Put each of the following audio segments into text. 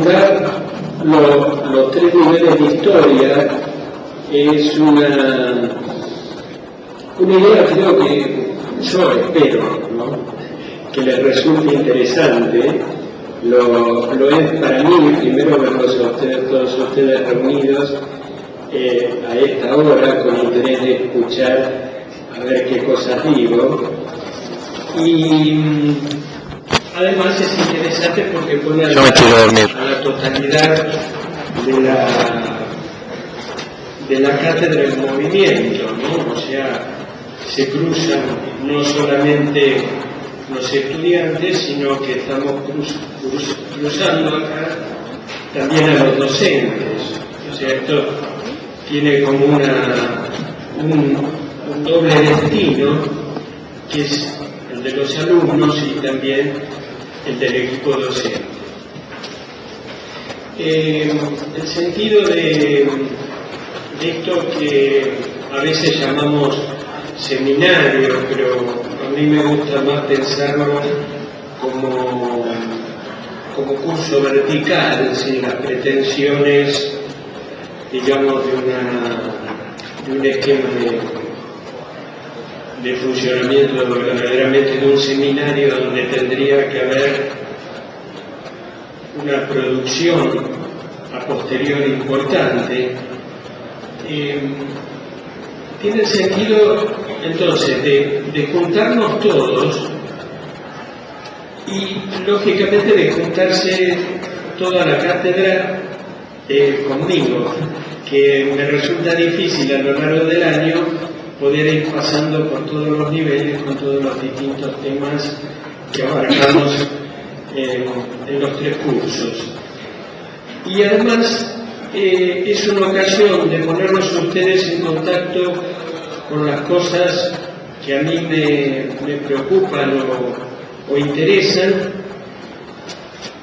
lugar, los 3 niveles de historia es una idea, creo que yo espero, ¿no?, que les resulte interesante. Lo es para mí, primero verlos a ustedes, todos ustedes reunidos a esta hora, con interés de escuchar a ver qué cosas digo. Y además es interesante porque pone a la totalidad de la cátedra en movimiento, ¿no? O sea, se cruzan no solamente los estudiantes, sino que estamos cruzando acá también a los docentes. O sea, esto tiene como un doble destino, que es el de los alumnos y también el del equipo docente. El sentido de esto que a veces llamamos seminario, pero a mí me gusta más pensarlo como curso vertical, sin las pretensiones, digamos, de un esquema de funcionamiento verdaderamente de un seminario, donde tendría que haber una producción a posteriori importante. Tiene sentido entonces de juntarnos todos y lógicamente de juntarse toda la cátedra conmigo, que me resulta difícil a lo largo del año poder ir pasando por todos los niveles, con todos los distintos temas que abarcamos en los 3 cursos. Y además es una ocasión de ponernos ustedes en contacto con las cosas que a mí me preocupan o interesan,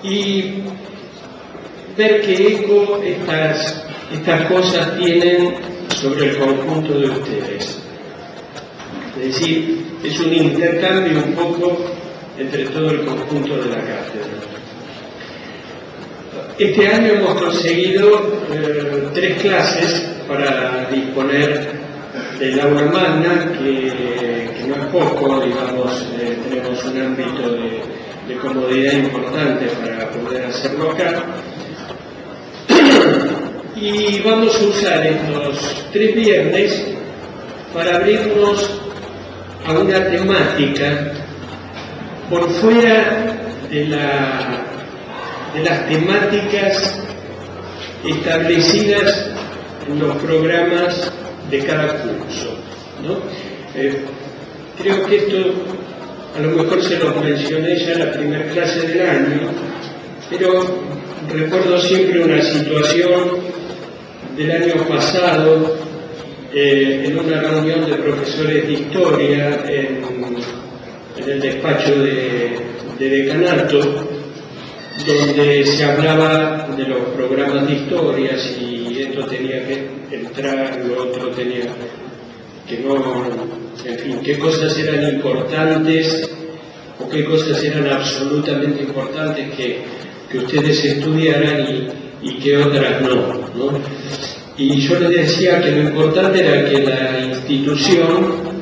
y ver qué eco estas cosas tienen sobre el conjunto de ustedes. Es decir, es un intercambio un poco entre todo el conjunto de la cátedra. Este año hemos conseguido 3 clases para disponer del aula magna, que no es poco, digamos. Tenemos un ámbito de comodidad importante para poder hacerlo acá. Y vamos a usar estos 3 viernes para abrirnos a una temática por fuera de las temáticas establecidas en los programas de cada curso, ¿no? Creo que esto a lo mejor se lo mencioné ya en la primera clase del año, pero recuerdo siempre una situación del año pasado en una reunión de profesores de historia en el despacho de decanato, donde se hablaba de los programas de historia, si esto tenía que entrar, lo otro tenía que no, en fin, qué cosas eran importantes o qué cosas eran absolutamente importantes que ustedes estudiaran y qué otras no. Y yo les decía que lo importante era que la institución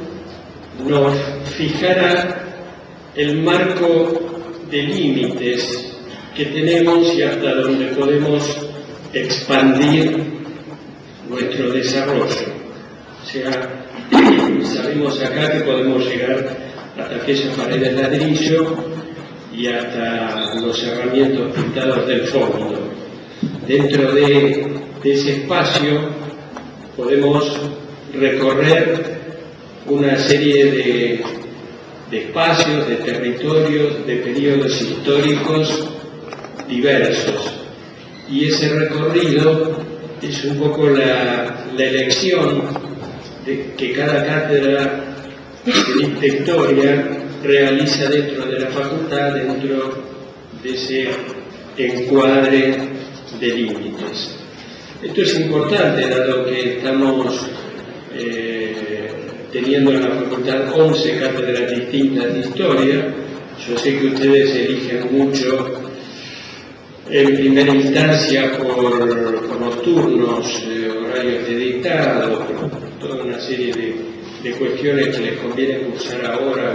nos fijara el marco de límites que tenemos y hasta donde podemos expandir nuestro desarrollo. O sea, sabemos acá que podemos llegar hasta aquellas paredes de ladrillo y hasta los cerramientos pintados del fondo. Dentro de ese espacio podemos recorrer una serie de espacios, de territorios, de periodos históricos diversos. Y ese recorrido es un poco la elección que cada cátedra de historia realiza dentro de la facultad, dentro de ese encuadre de límites. Esto es importante, dado que estamos teniendo en la facultad 11 cátedras distintas de historia. Yo sé que ustedes eligen mucho en primera instancia por los turnos, horarios de dictado, toda una serie de cuestiones que les conviene cursar ahora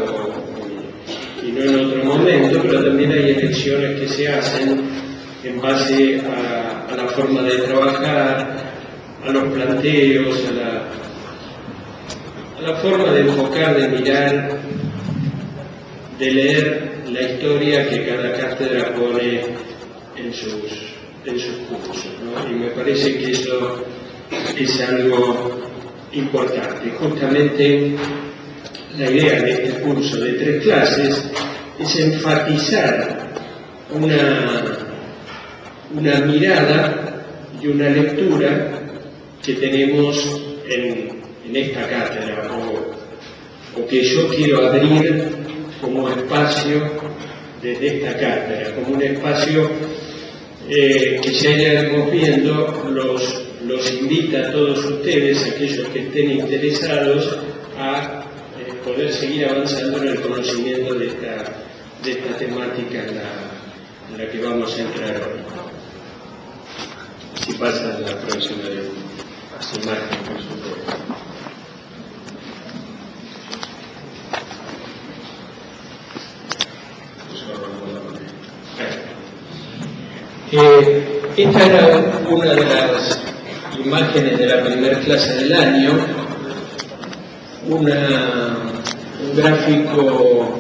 y no en otro momento, pero también hay elecciones que se hacen en base a la forma de trabajar, a los planteos, a la forma de enfocar, de mirar, de leer la historia que cada cátedra pone en sus cursos, ¿no? Y me parece que eso es algo importante. Justamente la idea de este curso de 3 clases es enfatizar una mirada y una lectura que tenemos en esta cátedra, o que yo quiero abrir como espacio desde esta cátedra, como un espacio que ya iremos viendo, los invita a todos ustedes, aquellos que estén interesados, a poder seguir avanzando en el conocimiento de esta temática en la que vamos a entrar hoy. Si pasa a la próxima imagen, por supuesto. Esta era una de las imágenes de la primera clase del año, un gráfico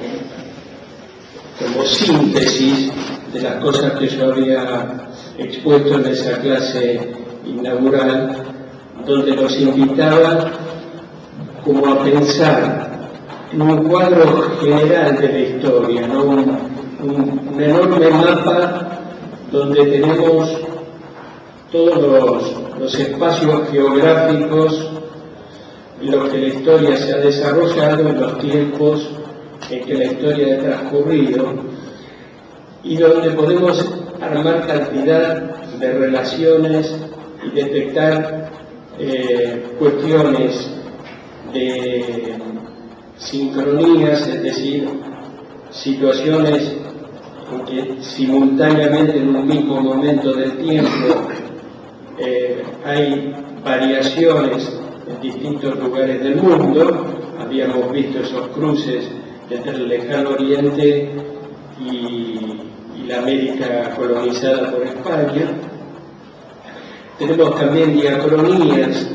como síntesis de las cosas que yo había expuesto en esa clase inaugural, donde los invitaba como a pensar en un cuadro general de la historia, ¿no? un enorme mapa donde tenemos todos los espacios geográficos en los que la historia se ha desarrollado, en los tiempos en que la historia ha transcurrido, y donde podemos armar cantidad de relaciones y detectar cuestiones de sincronías, es decir, situaciones en que simultáneamente en un mismo momento del tiempo hay variaciones en distintos lugares del mundo. Habíamos visto esos cruces entre el lejano oriente y la América colonizada por España. Tenemos también diacronías,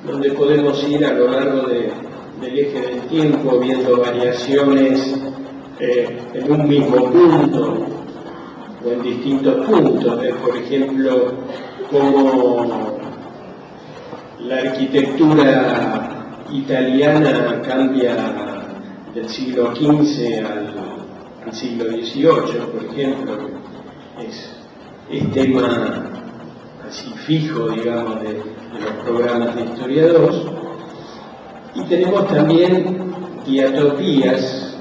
donde podemos ir a lo largo del eje del tiempo viendo variaciones en un mismo punto o en distintos puntos. Por ejemplo, como la arquitectura italiana cambia del siglo XV al siglo XVIII, por ejemplo, es tema así fijo, digamos, de los programas de Historia 2. Y tenemos también diatopías,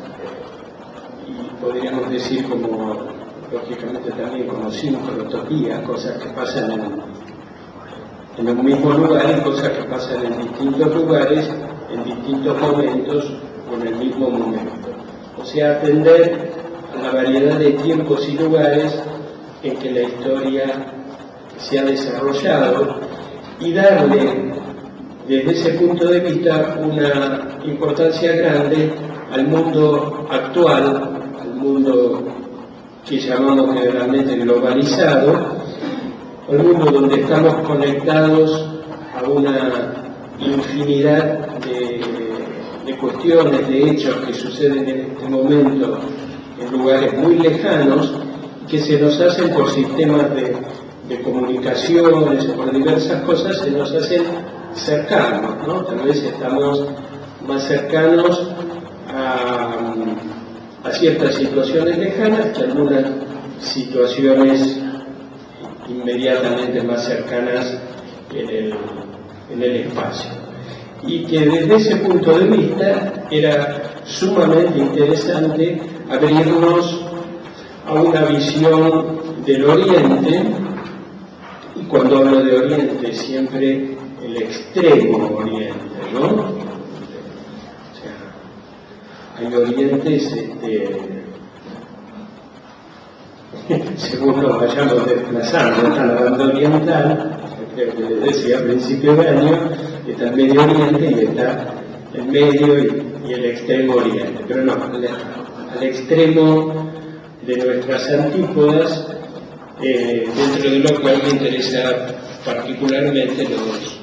y podríamos decir como, lógicamente también como sincrotopías, cosas que pasan en un mismo lugar y cosas que pasan en distintos lugares, en distintos momentos o en el mismo momento. O sea, atender a la variedad de tiempos y lugares en que la historia se ha desarrollado y darle desde ese punto de vista una importancia grande al mundo actual, al mundo que llamamos generalmente globalizado, al mundo donde estamos conectados a una infinidad de cuestiones, de hechos que suceden en este momento en lugares muy lejanos, que se nos hacen por sistemas de comunicaciones, por diversas cosas, se nos hacen cercanos, ¿no? Tal vez estamos más cercanos a ciertas situaciones lejanas que algunas situaciones inmediatamente más cercanas en el espacio. Y que desde ese punto de vista era sumamente interesante abrirnos a una visión del Oriente, y cuando hablo de Oriente siempre el extremo Oriente, ¿no? O sea, hay orientes según nos vayamos desplazando, está la banda oriental, creo que les decía a principio de año, está el Medio Oriente y está el Medio y el Extremo Oriente, pero no, al extremo de nuestras antípodas, dentro de lo cual me interesa particularmente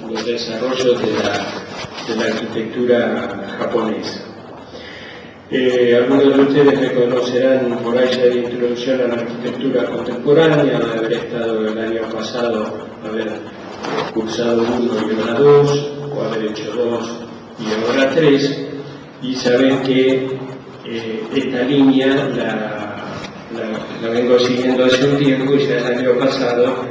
los desarrollos de la arquitectura japonesa. Algunos de ustedes me conocerán por ahí ya de introducción a la arquitectura contemporánea, de haber estado el año pasado, haber cursado 1 y ahora 2, o haber hecho 2 y ahora 3, y saben que esta línea la vengo siguiendo hace un tiempo, y ya el año pasado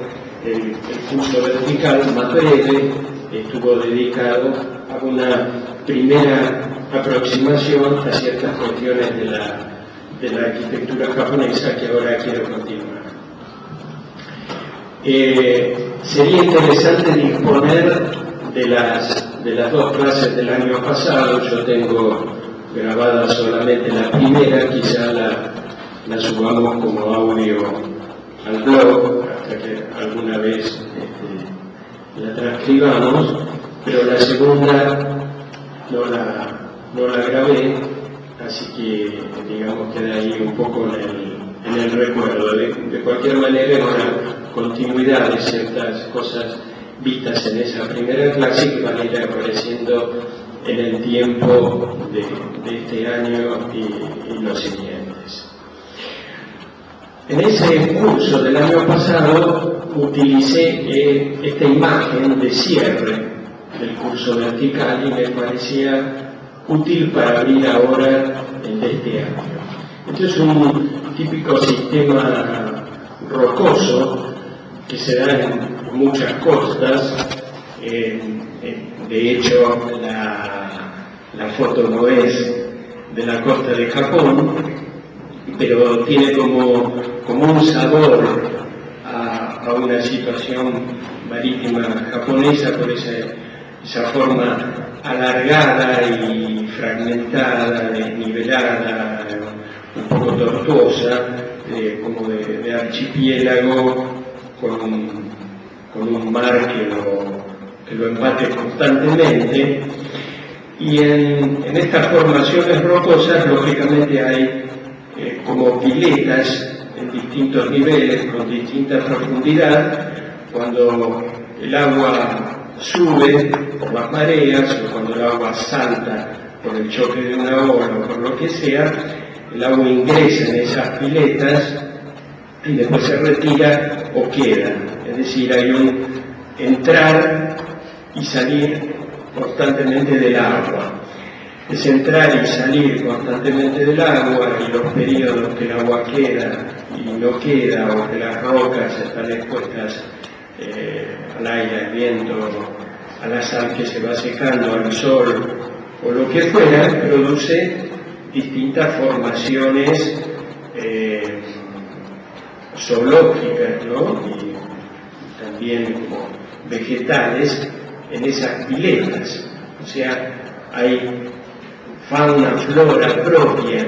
el curso vertical más breve estuvo dedicado a una primera aproximación a ciertas cuestiones de la arquitectura japonesa que ahora quiero continuar. Sería interesante disponer de las 2 clases del año pasado. Yo tengo grabada solamente la primera, quizá la subamos como audio al blog, hasta que alguna vez la transcribamos, pero la segunda no la grabé, así que digamos queda ahí un poco en el recuerdo. De cualquier manera, es una continuidad de ciertas cosas vistas en esa primera clase que van a ir apareciendo en el tiempo de este año y los siguientes. En ese curso del año pasado utilicé esta imagen de cierre del curso vertical y me parecía útil para abrir ahora el de este año. Este es un típico sistema rocoso que se da en muchas costas. De hecho, la foto no es de la costa de Japón, pero tiene como un sabor a una situación marítima japonesa por esa forma alargada y fragmentada, desnivelada, un poco tortuosa, como de archipiélago con un mar que lo embate constantemente. Y en estas formaciones rocosas, lógicamente, hay como piletas en distintos niveles, con distinta profundidad. Cuando el agua sube por las mareas, o cuando el agua salta por el choque de una ola o por lo que sea, el agua ingresa en esas piletas y después se retira o queda. Es decir, hay un entrar y salir constantemente del agua. Es entrar y salir constantemente del agua, y los periodos que el agua queda y no queda, o que las rocas están expuestas al aire, al viento, a la sal que se va secando, al sol o lo que fuera, produce distintas formaciones zoológicas, ¿no? Y también como vegetales en esas piletas. O sea, hay fauna, flora propia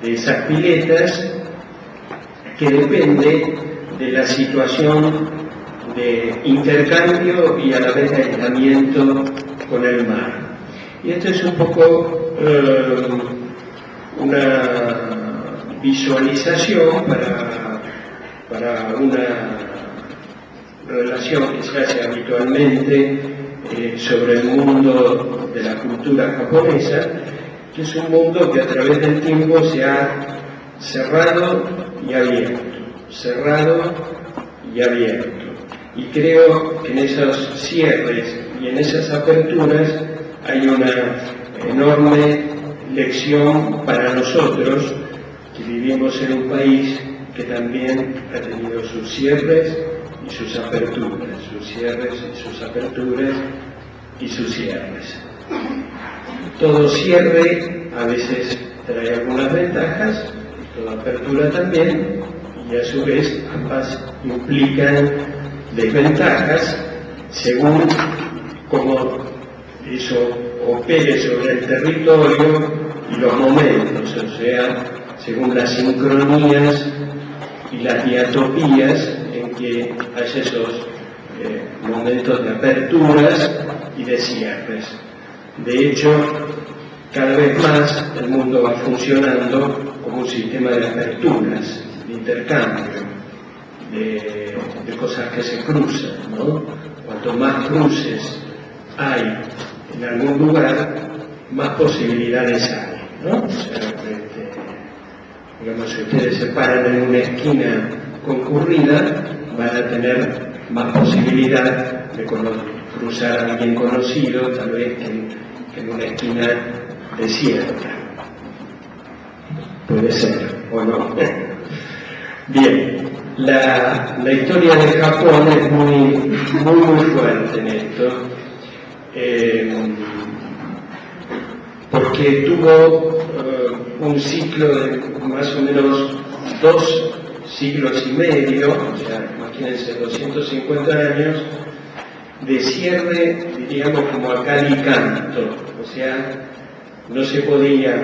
de esas piletas que depende de la situación de intercambio y a la vez de aislamiento con el mar. Y esto es un poco una visualización para una relación que se hace habitualmente sobre el mundo de la cultura japonesa, que es un mundo que a través del tiempo se ha cerrado y abierto, cerrado y abierto. Y creo que en esos cierres y en esas aperturas hay una enorme lección para nosotros que vivimos en un país que también ha tenido sus cierres y sus aperturas, sus cierres y sus aperturas y sus cierres. Todo cierre a veces trae algunas ventajas, toda apertura también, y a su vez ambas implican desventajas según cómo eso opere sobre el territorio y los momentos, o sea, según las sincronías y las diatopías en que hay esos momentos de aperturas y de cierres. De hecho, cada vez más el mundo va funcionando como un sistema de aperturas, de intercambio, de cosas que se cruzan, ¿no? Cuanto más cruces hay en algún lugar, más posibilidades hay, ¿no? O sea, digamos, si ustedes se paran en una esquina concurrida, van a tener más posibilidad de cruzar a alguien conocido, tal vez que en una esquina desierta. Puede ser, o no. Bien, la historia de Japón es muy fuerte en esto, porque tuvo un ciclo de más o menos 2 siglos y medio, o sea, imagínense, 250 años, de cierre, diríamos, como a cal y canto, o sea, no se podía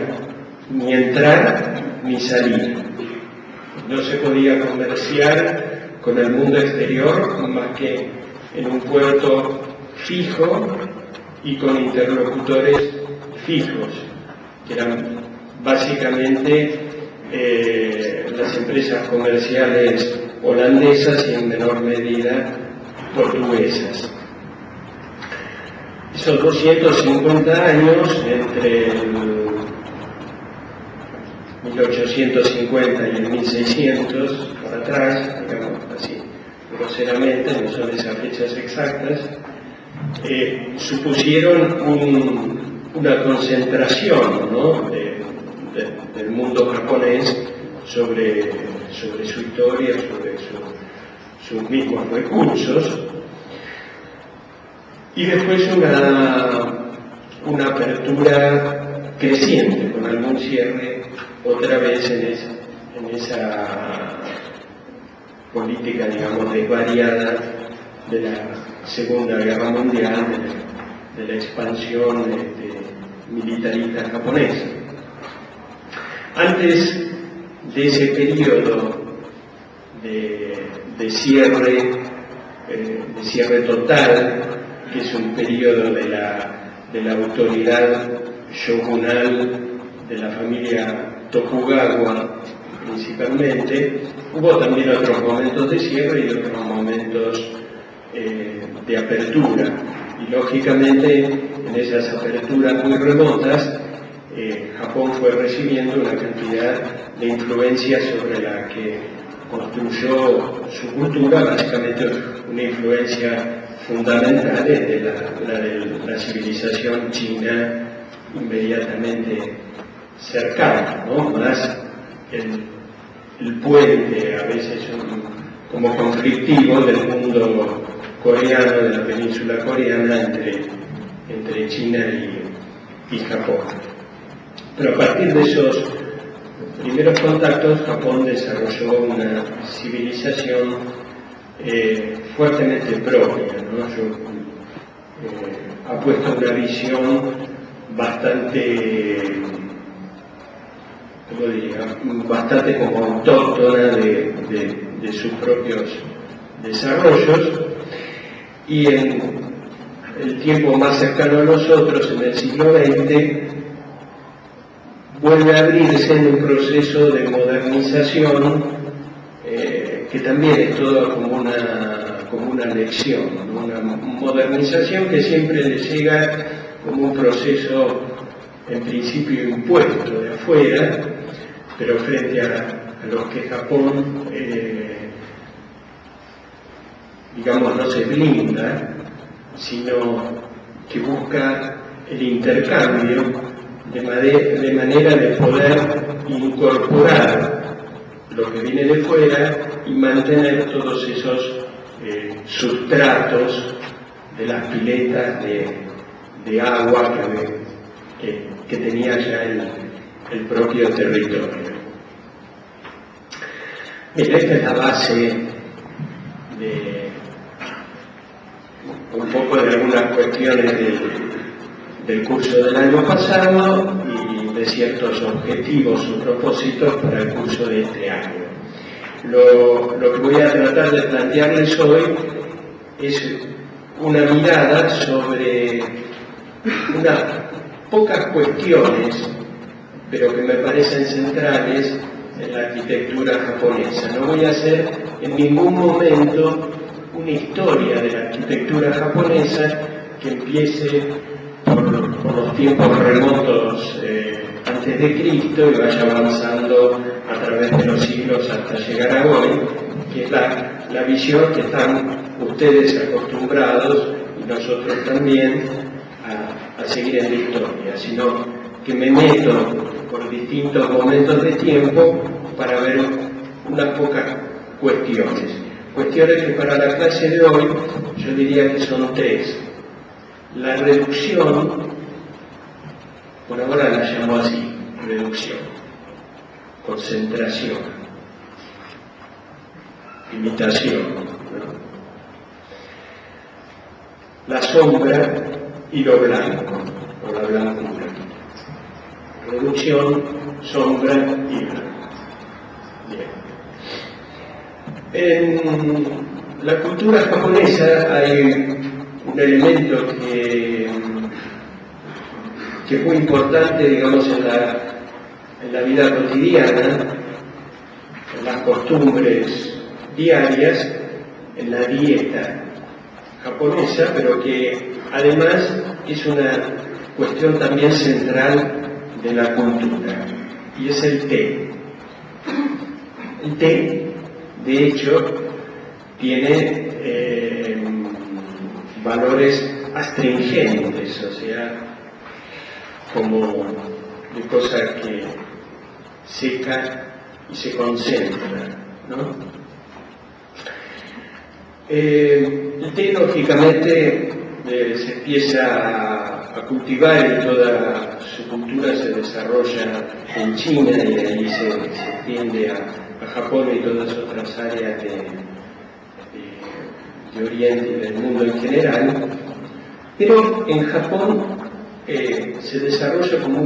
ni entrar ni salir, no se podía comerciar con el mundo exterior más que en un puerto fijo y con interlocutores fijos, que eran básicamente las empresas comerciales holandesas y en menor medida portuguesas. Esos 250 años, entre el 1850 y el 1600, por atrás, digamos así, groseramente, no son esas fechas exactas, supusieron una concentración, ¿no?, del mundo japonés sobre su historia, sobre sus mismos recursos, y después una apertura creciente, con algún cierre otra vez en esa política, digamos, desvariada de la Segunda Guerra Mundial, de la expansión militarista japonesa. Antes de ese periodo de cierre total, que es un periodo de la autoridad shogunal de la familia Tokugawa principalmente, hubo también otros momentos de cierre y otros momentos de apertura, y lógicamente en esas aperturas muy remotas Japón fue recibiendo una cantidad de influencia sobre la que construyó su cultura, básicamente una influencia fundamental de la civilización china inmediatamente cercana, ¿no? Más el puente, a veces como conflictivo, del mundo coreano, de la península coreana, entre China y Japón. Pero a partir de esos primeros contactos, Japón desarrolló una civilización fuertemente propia, ¿no? Ha puesto una visión bastante, ¿cómo diría?, bastante como autóctona de sus propios desarrollos, y en el tiempo más cercano a nosotros, en el siglo XX, vuelve a abrirse en un proceso de modernización que también es todo como una lección, ¿no? Una modernización que siempre le llega como un proceso en principio impuesto de afuera, pero frente a los que Japón digamos, no se blinda, sino que busca el intercambio de manera de poder incorporar lo que viene de fuera y mantener todos esos sustratos de las piletas de agua que tenía ya el propio territorio. Bien, esta es la base un poco de algunas cuestiones del curso del año pasado y de ciertos objetivos o propósitos para el curso de este año. lo que voy a tratar de plantearles hoy es una mirada sobre unas pocas cuestiones, pero que me parecen centrales en la arquitectura japonesa. No voy a hacer en ningún momento una historia de la arquitectura japonesa que empiece por los tiempos remotos antes de Cristo y vaya avanzando a través de los siglos hasta llegar a hoy, que es la visión que están ustedes acostumbrados y nosotros también a seguir en la historia, sino que me meto por distintos momentos de tiempo para ver unas pocas cuestiones que para la clase de hoy yo diría que son tres. La reducción, por ahora la llamo así, reducción, concentración, imitación, ¿no? La sombra y lo blanco, o la blancura. Reducción, sombra y blanco. Bien. En la cultura japonesa hay un elemento que es muy importante, digamos, en la vida cotidiana, en las costumbres diarias, en la dieta japonesa, pero que además es una cuestión también central de la cultura, y es el té. El té, de hecho, tiene valores astringentes, o sea, como de cosa que seca y se concentra, ¿no? El té, lógicamente, se empieza a cultivar y toda su cultura se desarrolla en China y de ahí se extiende a Japón y todas otras áreas de Oriente y del mundo en general, pero en Japón se desarrolla como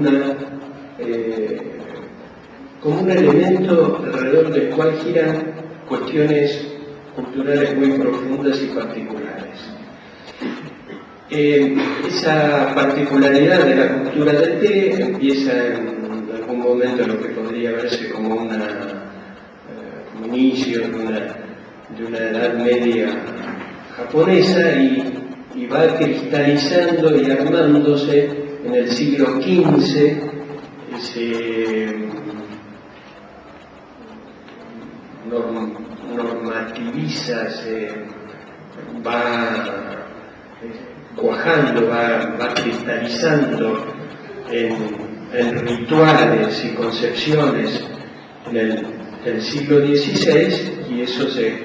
un elemento alrededor del cual giran cuestiones culturales muy profundas y particulares. Esa particularidad de la cultura del té empieza en algún momento en lo que podría verse como un inicio de una edad media japonesa y va cristalizando y armándose en el siglo XV, se normativiza, se va cuajando, va cristalizando en rituales y concepciones en el siglo XVI, y eso se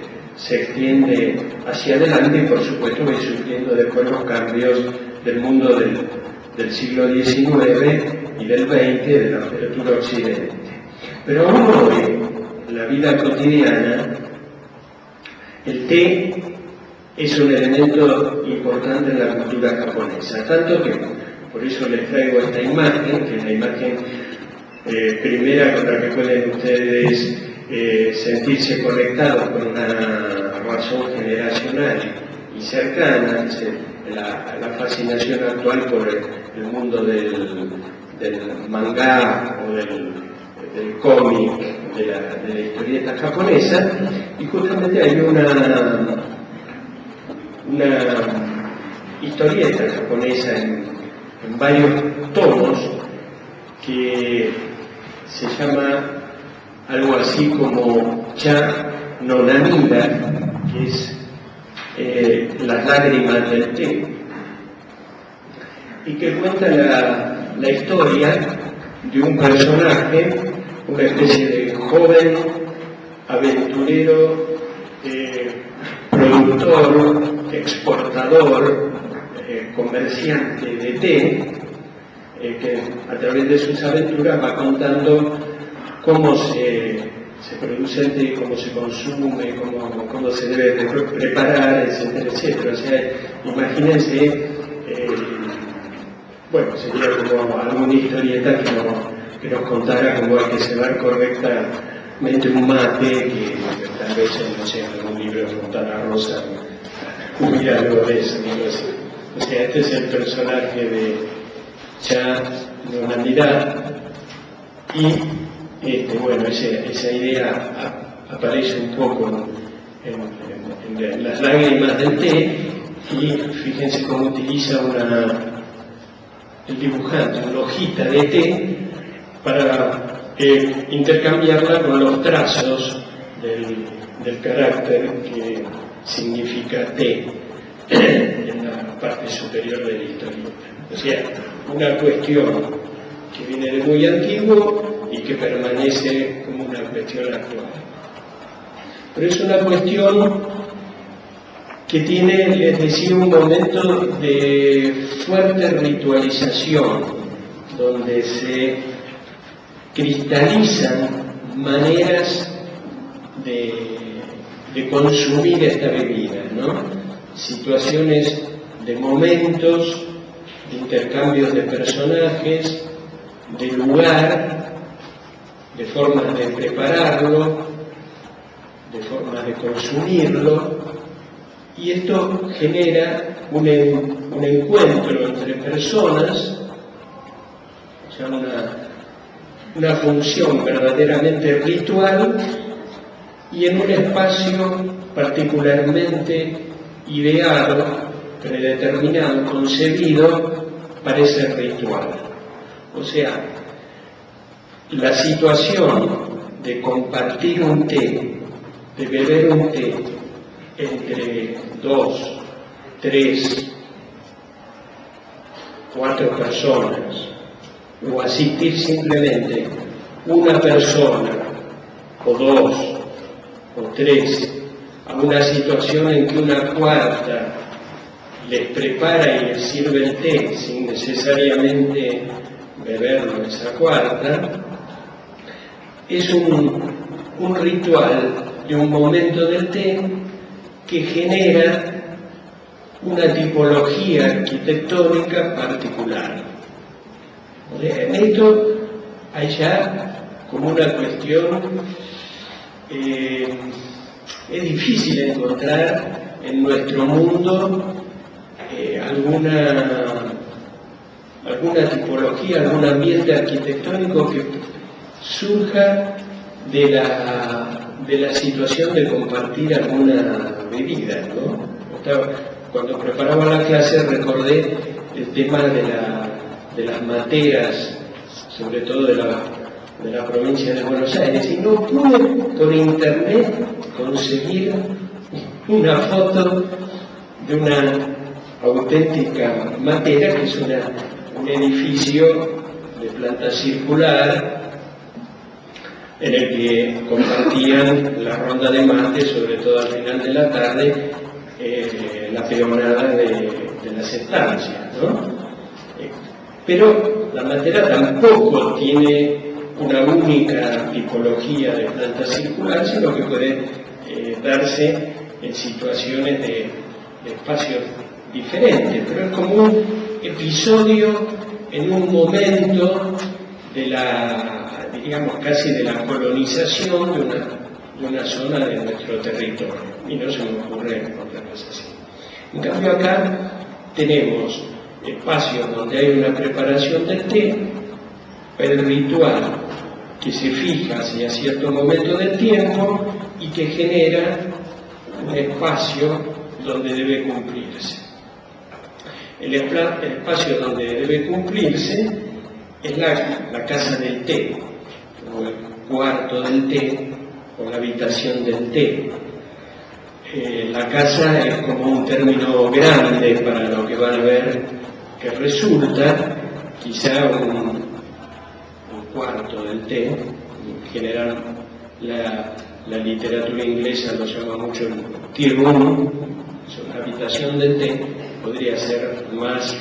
extiende hacia adelante y por supuesto va sufriendo después los cambios del mundo del siglo XIX y del XX, de la apertura occidente. Pero aún hoy, en la vida cotidiana, el té es un elemento importante en la cultura japonesa, tanto que por eso les traigo esta imagen, que es la imagen primera con la que pueden ustedes sentirse conectados con una razón generacional y cercana, es la fascinación actual por el mundo del manga o del cómic, de la historieta japonesa, y justamente hay una historieta japonesa en varios tomos que se llama algo así como Cha no Namida, que es las lágrimas del té, y que cuenta la historia de un personaje, una especie de joven aventurero, productor, exportador, comerciante de té, que a través de sus aventuras va contando cómo se produce el té, cómo se consume, cómo se debe preparar, etcétera, etcétera. O sea, imagínense, bueno, sería como alguna historieta que nos contara cómo hay que cebar correctamente un mate, que algunas veces, no sé, en algún libro de Fontana Rosa hubiera algo de eso, digo así. O sea, este es el personaje de ya de humanidad y bueno, esa idea aparece un poco en las lágrimas del té, y fíjense cómo utiliza el dibujante una hojita de té para intercambiarla con los trazos del carácter que significa té en la parte superior de la historieta. O sea, una cuestión que viene de muy antiguo y que permanece como una cuestión actual. Pero es una cuestión que tiene, les decía, un momento de fuerte ritualización, donde se cristalizan maneras de consumir esta bebida, ¿no? Situaciones de momentos, de intercambios de personajes, de lugar, de formas de prepararlo, de formas de consumirlo, y esto genera un encuentro entre personas, o sea, una función verdaderamente ritual, y en un espacio particularmente ideado, predeterminado, concebido para ese ritual. O sea, la situación de compartir un té, de beber un té entre 2, 3, 4 personas, o asistir simplemente una persona, o 2, o 3, a una situación en que una cuarta les prepara y les sirve el té sin necesariamente beberlo esa cuarta, es un ritual de un momento del té que genera una tipología arquitectónica particular. En esto hay ya como una cuestión, es difícil encontrar en nuestro mundo alguna tipología, algún ambiente arquitectónico que surja de la situación de compartir alguna bebida, ¿no? Cuando preparaba la clase recordé el tema de las materas, sobre todo de la provincia de Buenos Aires, y no pude por internet conseguir una foto de una auténtica matera, que es un edificio de planta circular en el que compartían la ronda de mate, sobre todo al final de la tarde, la peonada de las estancias, ¿no? Pero la matera tampoco tiene una única tipología de planta circular, sino que puede darse en situaciones de espacios diferentes, pero es como un episodio en un momento digamos casi de la colonización de una zona de nuestro territorio, y no se me ocurre otra cosa así. En cambio acá tenemos espacios donde hay una preparación del té, el ritual que se fija hacia cierto momento del tiempo y que genera un espacio donde debe cumplirse. El espacio donde debe cumplirse es la casa del té, o el cuarto del té, o la habitación del té. La casa es como un término grande para lo que van a ver que resulta, quizá un cuarto del té. En general la literatura inglesa lo llama mucho el tea room, la habitación del té, podría ser más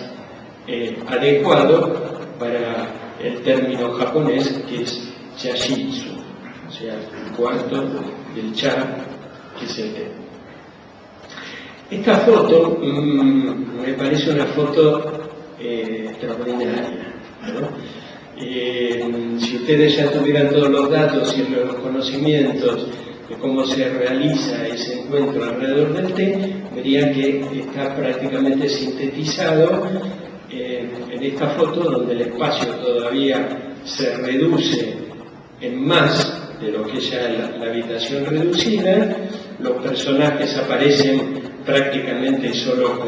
adecuado para el término japonés, que es chashitsu, o sea, el cuarto del cha, que es el té. Esta foto me parece una foto extraordinaria, ¿no? Si ustedes ya tuvieran todos los datos y los conocimientos de cómo se realiza ese encuentro alrededor del té, verían que está prácticamente sintetizado en esta foto, donde el espacio todavía se reduce en más de lo que es ya la habitación reducida. Los personajes aparecen prácticamente solo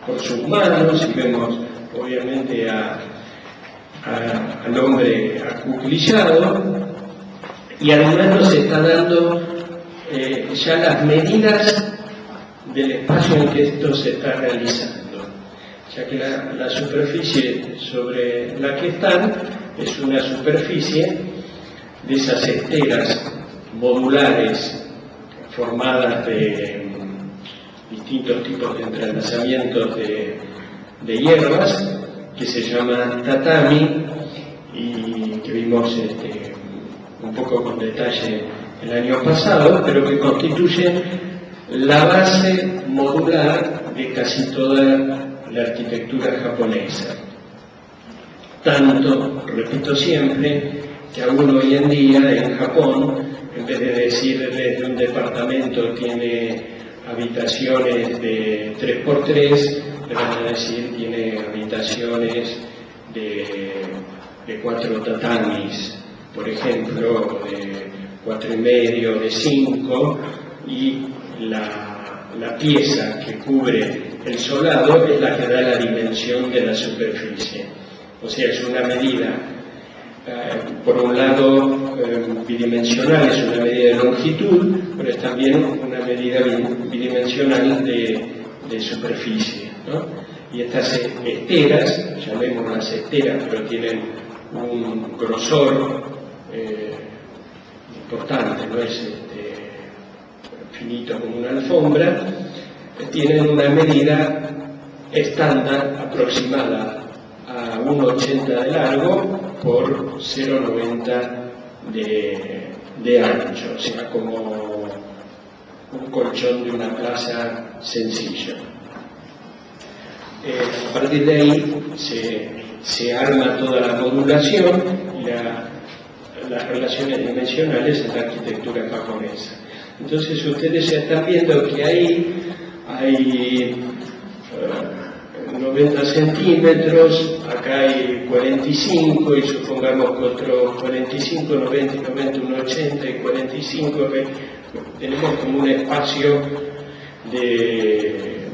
por sus manos, y vemos obviamente al hombre acuclillado, y además nos está dando ya las medidas del espacio en que esto se está realizando, ya que la superficie sobre la que están es una superficie de esas esteras modulares formadas de distintos tipos de entrelazamientos de hierbas, que se llaman tatami, y que vimos un poco con detalle el año pasado, pero que constituyen la base modular de casi toda la arquitectura japonesa. Tanto, repito siempre, que aún hoy en día en Japón, en vez de decirles de un departamento tiene habitaciones de 3x3, le van a decir tiene habitaciones de 4 tatamis, por ejemplo, de 4,5, de 5, y la pieza que cubre el solado es la que da la dimensión de la superficie. O sea, es una medida, por un lado, bidimensional, es una medida de longitud, pero es también una medida bidimensional de superficie, ¿no? Y estas esteras, llamémoslas esteras, pero tienen un grosor importante, no es finito como una alfombra, tienen una medida estándar aproximada a 1,80 de largo por 0,90 de ancho, o sea, como un colchón de una plaza sencillo. A partir de ahí se arma toda la modulación y las relaciones dimensionales en la arquitectura japonesa. Entonces ustedes ya están viendo que ahí hay 90 centímetros, acá hay 45, y supongamos que otros 45, 90, 90, 1,80 y 45, tenemos como un espacio de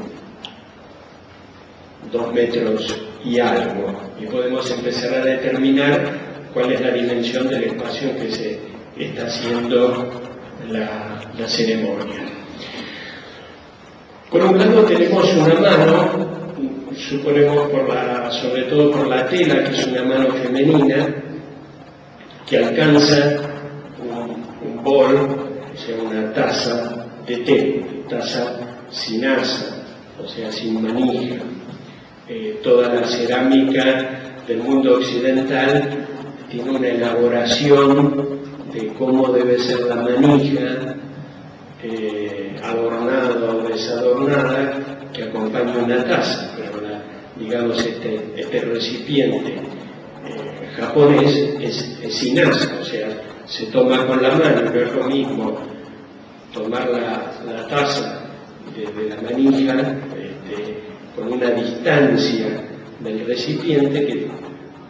2 metros y algo, y podemos empezar a determinar cuál es la dimensión del espacio en que se está haciendo la ceremonia. Por un lado tenemos una mano, suponemos sobre todo por la tela, que es una mano femenina, que alcanza un bol, o sea, una taza de té, taza sin asa, o sea, sin manija. Toda la cerámica del mundo occidental tiene una elaboración de cómo debe ser la manija, adornada o desadornada, que acompaña una taza, pero digamos este recipiente japonés es sin asa, o sea, se toma con la mano, pero es lo mismo tomar la taza de la manija con una distancia del recipiente, que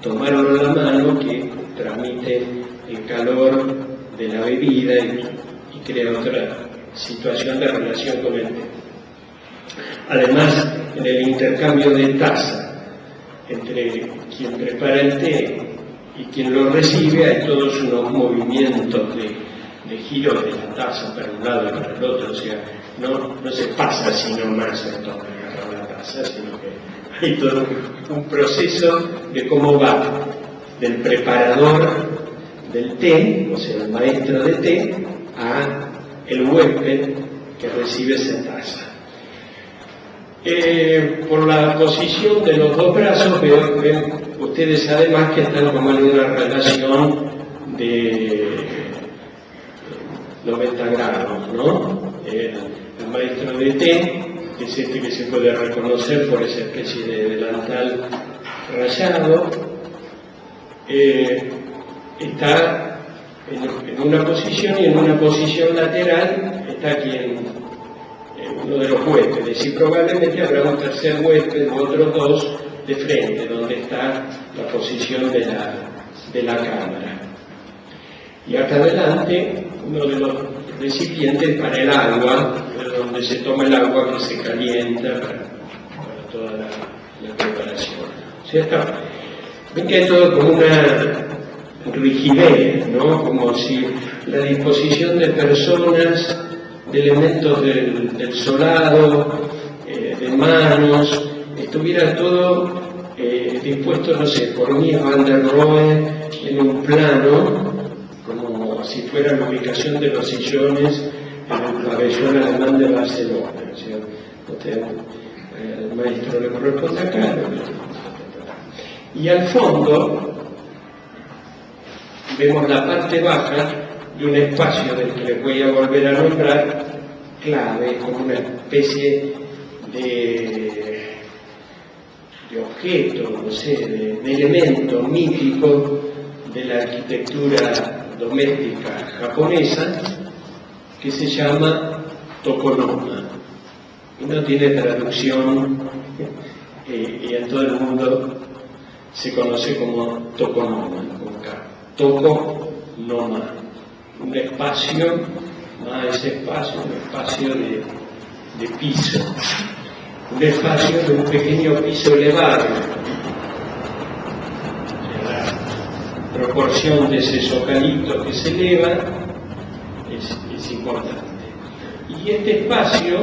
tomarlo en la mano, que transmite el calor de la bebida y crea otra situación de relación con el té. Además, en el intercambio de taza entre quien prepara el té y quien lo recibe, hay todos unos movimientos de giro de la taza para un lado y para el otro, o sea, no se pasa así nomás a agarrar la taza, sino que hay todo un proceso de cómo va del preparador del té, o sea, el maestro de té, a el huésped que recibe esa taza. Por la posición de los dos brazos, ven ustedes además que están como en una relación de 90 grados, ¿no? El maestro de té, que es este que se puede reconocer por esa especie de delantal rayado, está en una posición, y en una posición lateral está uno de los huéspedes, y probablemente habrá un tercer huésped u otros dos de frente, donde está la posición de la cámara. Y acá adelante uno de los recipientes para el agua, donde se toma el agua que se calienta para toda la preparación. ¿Cierto? Ven que hay todo como una rigidez, ¿no? Como si la disposición de personas, de elementos del solado, de manos, estuviera todo dispuesto, no sé, por Mies van der Rohe en un plano, como si fuera la ubicación de los sillones en el pabellón alemán de Barcelona. O sea, el maestro le corresponde acá. Y al fondo vemos la parte baja de un espacio del que les voy a volver a nombrar, clave, como una especie de objeto, no sé, de elemento mítico de la arquitectura doméstica japonesa, que se llama tokonoma. Y no tiene traducción, y en todo el mundo se conoce como tokonoma, tokonoma, un espacio, más ese espacio, un espacio de piso, un espacio de un pequeño piso elevado. La proporción de ese zocalito que se eleva es importante. Y este espacio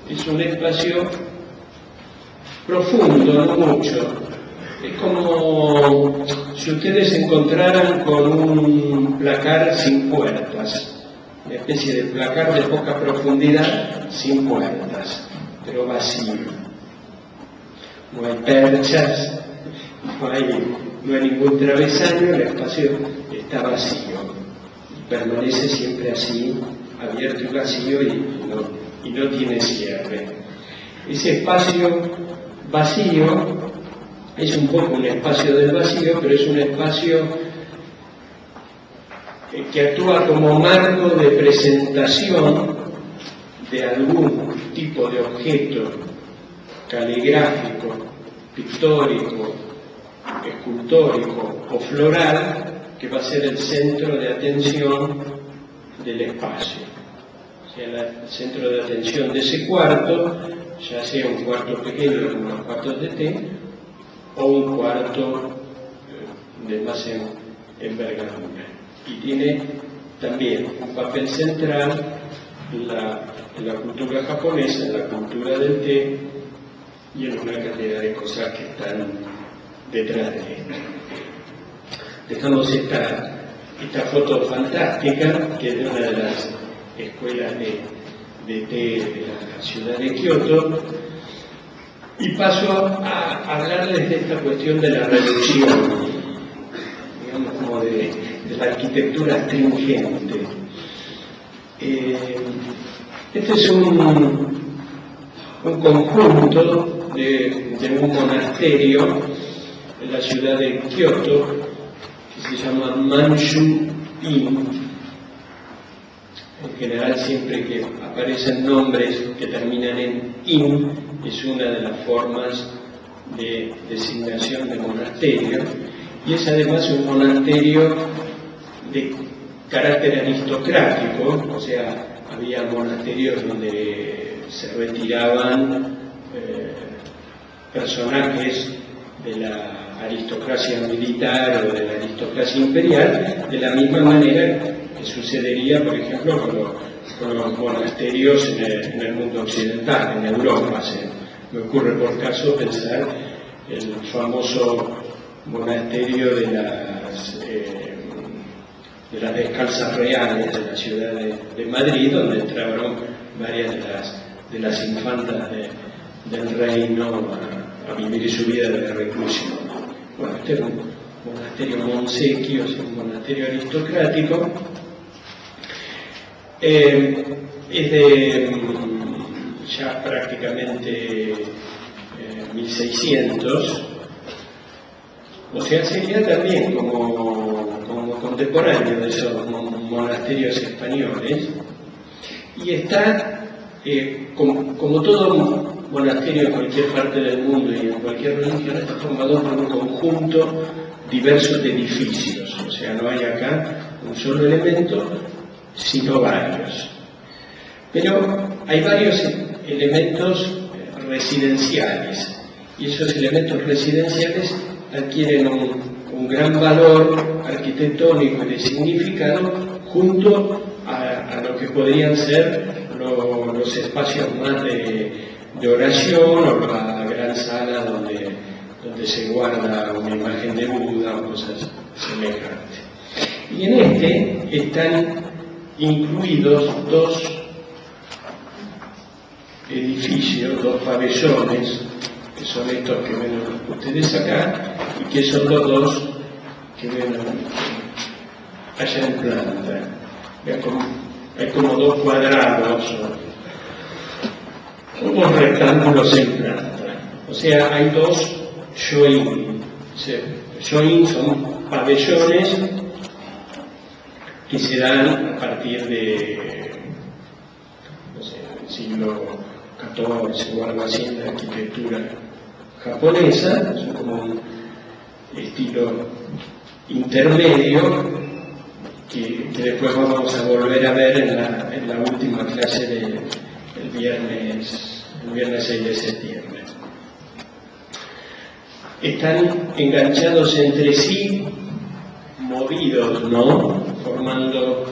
es un espacio profundo, no mucho. Es como si ustedes se encontraran con un placar sin puertas, una especie de placar de poca profundidad sin puertas, pero vacío. No hay perchas, no hay ningún travesaño, el espacio está vacío y permanece siempre así, abierto y vacío, y no tiene cierre. Ese espacio vacío es un poco un espacio del vacío, pero es un espacio que actúa como marco de presentación de algún tipo de objeto caligráfico, pictórico, escultórico o floral, que va a ser el centro de atención del espacio. O sea, el centro de atención de ese cuarto, ya sea un cuarto pequeño como los cuartos de té, o un cuarto de más envergadura. Y tiene también un papel central en la cultura japonesa, en la cultura del té, y en una cantidad de cosas que están detrás de esto. Dejamos esta foto fantástica, que es de una de las escuelas de té de la ciudad de Kioto, y paso a hablarles de esta cuestión de la reducción, digamos, como de la arquitectura astringente. Este es un conjunto de un monasterio en la ciudad de Kioto, que se llama Manshu-in. En general, siempre que aparecen nombres que terminan en in, es una de las formas de designación de monasterio, y es además un monasterio de carácter aristocrático. O sea, había monasterios donde se retiraban personajes de la aristocracia militar o de la aristocracia imperial, de la misma manera que sucedería, por ejemplo, con los monasterios en el mundo occidental, en Europa. Me ocurre por caso pensar el famoso monasterio de las descalzas reales de la ciudad de Madrid, donde entraron varias de las infantas del reino a vivir su vida de reclusión. Bueno, este es un monasterio monsequio, es un monasterio aristocrático. Es de ya prácticamente 1600, o sea, sería también como contemporáneo de esos monasterios españoles, y está, como todo monasterio en cualquier parte del mundo y en cualquier religión, está formado por un conjunto diverso de edificios, o sea, no hay acá un solo elemento, sino varios. Pero hay varios elementos residenciales, y esos elementos residenciales adquieren un gran valor arquitectónico y de significado junto a lo que podrían ser los espacios más de oración o la gran sala donde se guarda una imagen de Buda o cosas semejantes. Y en este están incluidos dos edificios, dos pabellones, que son estos que ven ustedes acá, y que son los dos que ven allá en planta. Hay como dos cuadrados o dos rectángulos en planta. O sea, hay dos shoin. Shoin son pabellones que se dan a partir de, no sé, del siglo XIV o algo así en la arquitectura japonesa. Son como un estilo intermedio que después vamos a volver a ver en la última clase del viernes 6 de septiembre. Están enganchados entre sí, movidos, ¿no? Formando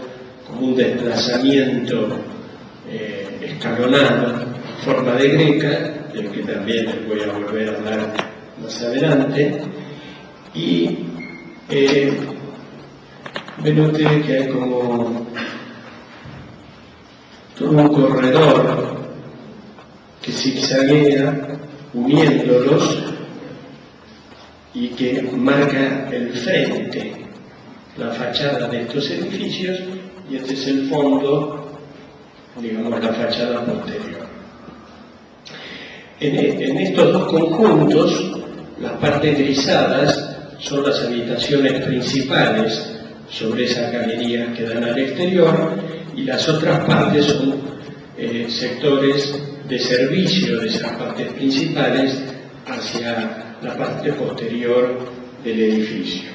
como un desplazamiento escalonado en forma de greca, del que también les voy a volver a hablar más adelante. Y ven ustedes que hay como todo un corredor que zigzaguea uniéndolos y que marca el frente, la fachada de estos edificios, y este es el fondo, digamos, la fachada posterior. En estos dos conjuntos, las partes grisadas son las habitaciones principales sobre esas galerías que dan al exterior, y las otras partes son sectores de servicio de esas partes principales hacia la parte posterior del edificio.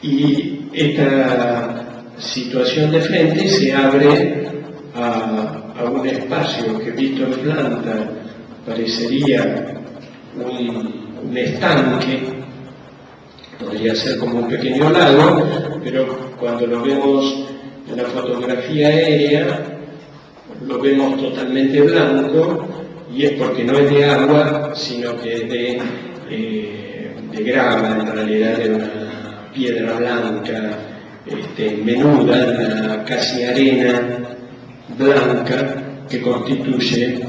Y esta situación de frente se abre a un espacio que, visto en planta, parecería un estanque, podría ser como un pequeño lago, pero cuando lo vemos en la fotografía aérea lo vemos totalmente blanco, y es porque no es de agua, sino que es de grava, en realidad de una piedra blanca menuda, una casi arena blanca que constituye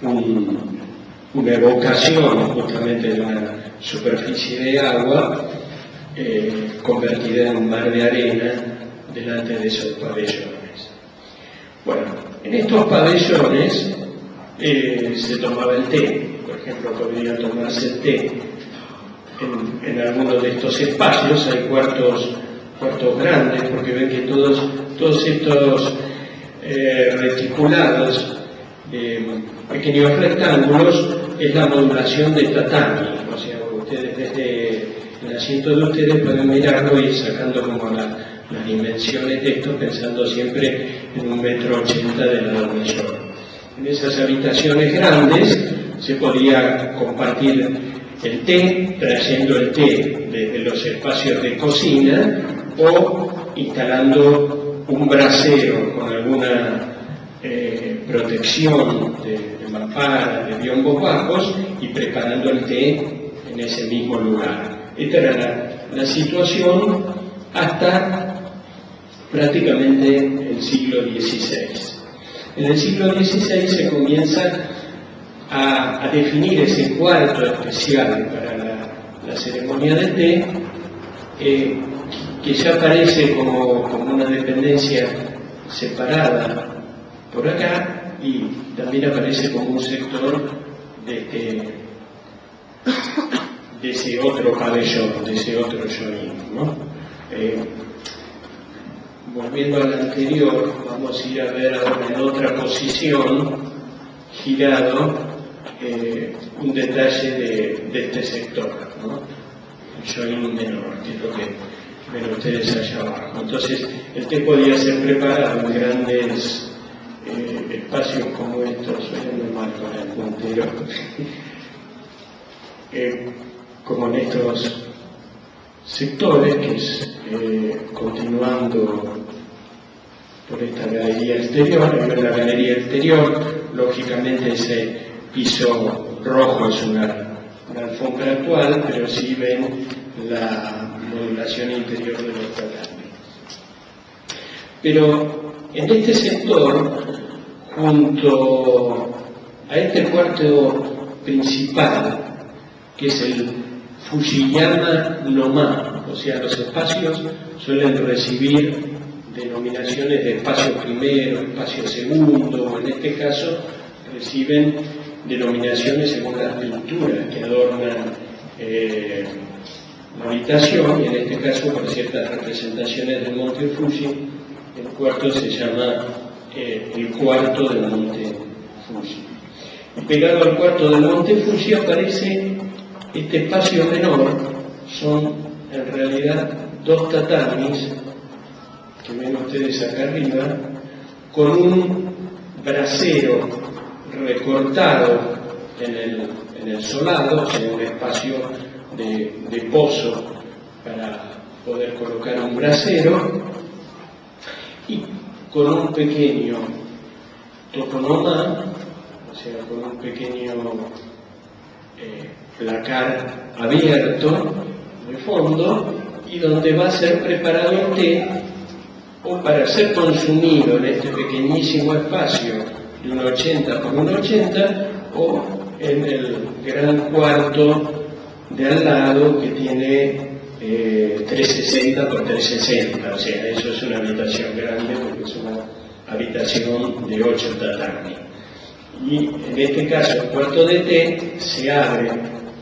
una evocación justamente de una superficie de agua convertida en un mar de arena delante de esos pabellones. Bueno, en estos pabellones se tomaba el té. Por ejemplo, podría tomarse el té en alguno de estos espacios. Hay cuartos grandes, porque ven que todos estos reticulados, pequeños rectángulos, es la modulación de tatami. O sea, ustedes desde el asiento de ustedes pueden mirarlo y ir sacando como las dimensiones de esto, pensando siempre en 1,80 metros de lado mayor. En esas habitaciones grandes se podía compartir el té, trayendo el té desde los espacios de cocina o instalando un brasero con alguna protección de mampara, de biombos bajos, y preparando el té en ese mismo lugar. Esta era la situación hasta prácticamente el siglo XVI. En el siglo XVI se comienza a definir ese cuarto especial para la ceremonia del té, que ya aparece como una dependencia separada por acá, y también aparece como un sector de ese otro pabellón, de ese otro shoin, ¿no? volviendo al anterior, vamos a ir a ver ahora en otra posición, girado, un detalle de este sector, ¿no? El join menor, que es lo que ven ustedes allá abajo. Entonces, el té podía ser preparado en grandes espacios como estos, suelen mal con el puntero, como en estos sectores, que es continuando por esta galería exterior. En la galería exterior, lógicamente ese piso rojo es una alfombra actual, pero sí ven la modulación interior de los tatamis. Pero en este sector, junto a este cuarto principal, que es el Fujiyama no Ma, o sea, los espacios suelen recibir denominaciones de espacio primero, espacio segundo, o en este caso reciben denominaciones según las pinturas que adornan la habitación, y en este caso por ciertas representaciones del monte Fuji, el cuarto se llama el cuarto del monte Fuji. Y pegado al cuarto del monte Fuji aparece este espacio menor, son en realidad 2 tatamis, que ven ustedes acá arriba, con un brasero recortado en el solado, en un espacio de pozo para poder colocar un brasero, y con un pequeño tokonoma, o sea, con un pequeño placar abierto de fondo, y donde va a ser preparado el té, o para ser consumido en este pequeñísimo espacio de 1,80 por 1,80, o en el gran cuarto de al lado, que tiene 360 por 360, o sea, eso es una habitación grande porque es una habitación de 8 tatamis. Y en este caso el cuarto de té se abre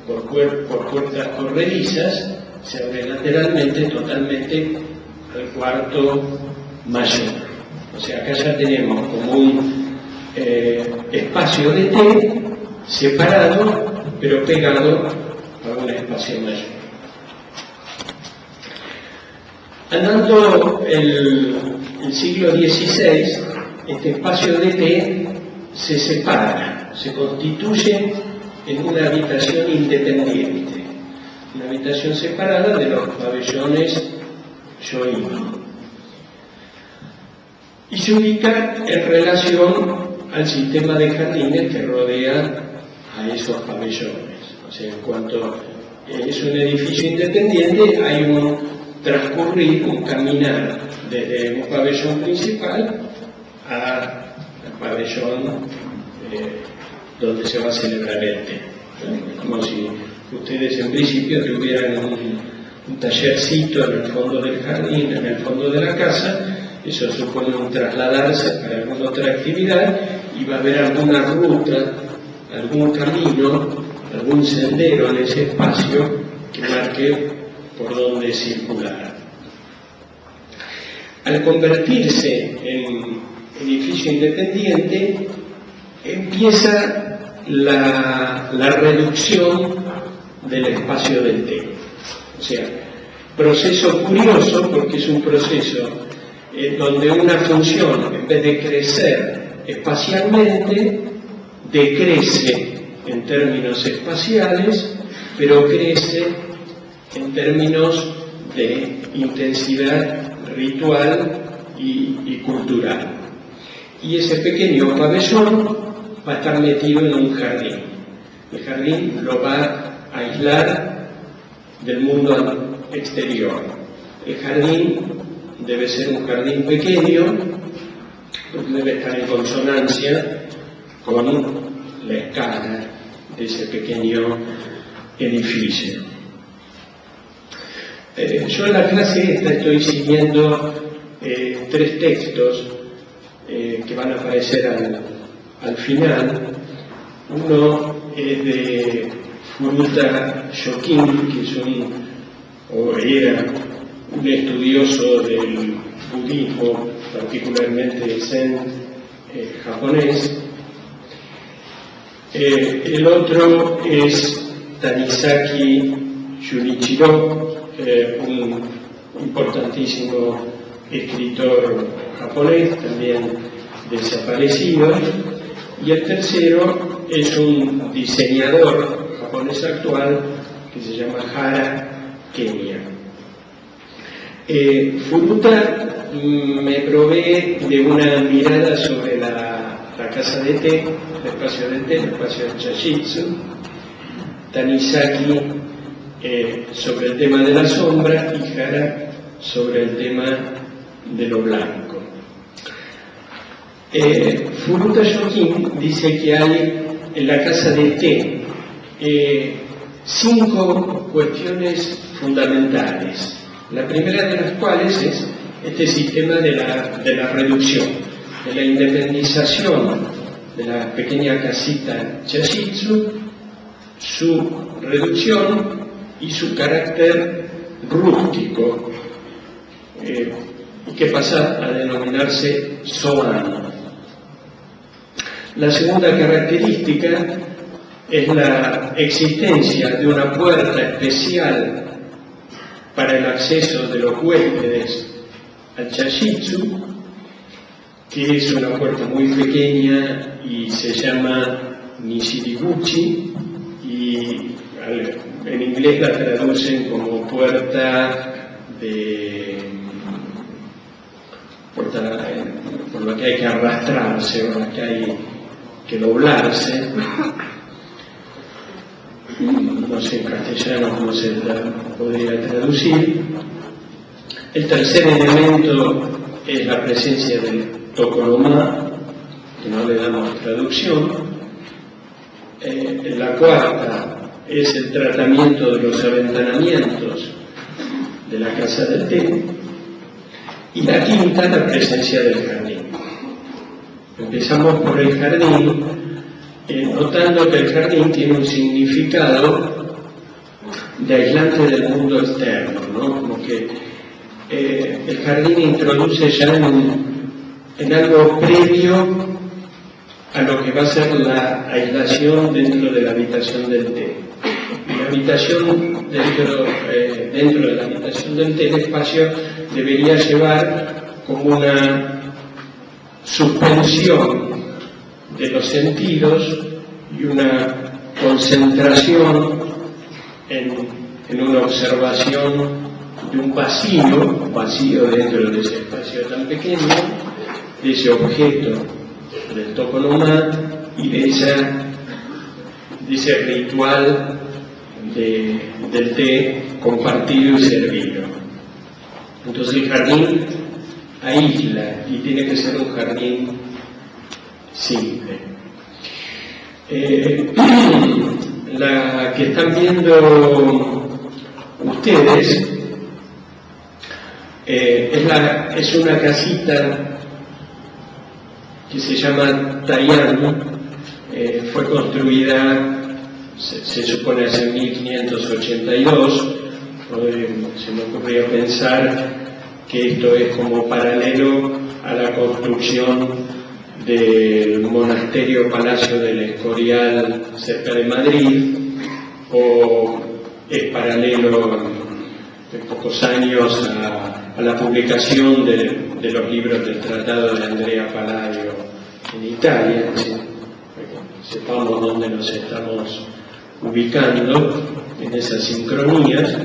por puertas corredizas, se abre lateralmente totalmente al cuarto mayor. O sea, acá ya tenemos como un espacio de té separado, pero pegado a un espacio mayor. Andando el siglo XVI, este espacio de té se separa, se constituye en una habitación independiente, una habitación separada de los pabellones yoín, y se ubica en relación al sistema de jardines que rodea a esos pabellones. O sea, en cuanto es un edificio independiente, hay un transcurrir, un caminar desde un pabellón principal al pabellón donde se va a celebrar el té. Es como si ustedes en principio tuvieran un tallercito en el fondo del jardín, en el fondo de la casa. Eso supone un trasladarse para alguna otra actividad, y va a haber alguna ruta, algún camino, algún sendero en ese espacio que marque por dónde circular. Al convertirse en edificio independiente, empieza la reducción del espacio del té. O sea, proceso curioso, porque es un proceso donde una función, en vez de crecer espacialmente, decrece en términos espaciales, pero crece en términos de intensidad ritual y cultural. Y ese pequeño pabellón va a estar metido en un jardín. El jardín lo va a aislar del mundo exterior. El jardín debe ser un jardín pequeño, porque debe estar en consonancia con la escala de ese pequeño edificio. Yo en la clase esta estoy siguiendo 3 textos que van a aparecer al final. Uno es de Furuta Shokin, que es era un estudioso del budismo, particularmente zen japonés. El otro es Tanizaki Junichiro, un importantísimo escritor japonés, también desaparecido. Y el tercero es un diseñador japonés actual que se llama Hara Kenya. Furuta me provee de una mirada sobre la casa de té, el espacio de té, el espacio de Chashitsu. Tanizaki sobre el tema de la sombra y Hara sobre el tema de lo blanco. Furuta Shokin dice que hay en la casa de té 5 cuestiones fundamentales. La primera de las cuales es este sistema de la reducción, de la independización de la pequeña casita Chashitsu, su reducción y su carácter rústico, que pasa a denominarse Soan. La segunda característica es la existencia de una puerta especial para el acceso de los huéspedes al Chashitsu, que es una puerta muy pequeña y se llama Nishiriguchi, y en inglés la traducen como puerta por la que hay que arrastrarse, o la que hay que doblarse. No sé en castellano cómo se podría traducir. El tercer elemento es la presencia del tokonoma, que no le damos traducción. La cuarta es el tratamiento de los aventanamientos de la casa del té. Y la quinta, la presencia del jardín. Empezamos por el jardín, notando que el jardín tiene un significado de aislante del mundo externo, ¿no? Como que el jardín introduce ya en algo previo a lo que va a ser la aislación dentro de la habitación del té. La habitación dentro de la habitación del té, el espacio debería llevar como una suspensión de los sentidos y una concentración en una observación de un vacío dentro de ese espacio tan pequeño, de ese objeto del tokonoma y de ese ritual del té compartido y servido. Entonces el jardín aísla y tiene que ser un jardín simple. La que están viendo ustedes es una casita que se llama Taiyang. Fue construida, se supone, hace 1582. Se me ocurrió pensar que esto es como paralelo a la construcción del monasterio Palacio del Escorial cerca de Madrid, o es paralelo en pocos años a la publicación de los libros del Tratado de Andrea Palladio en Italia. Sepamos dónde nos estamos ubicando en esas sincronías.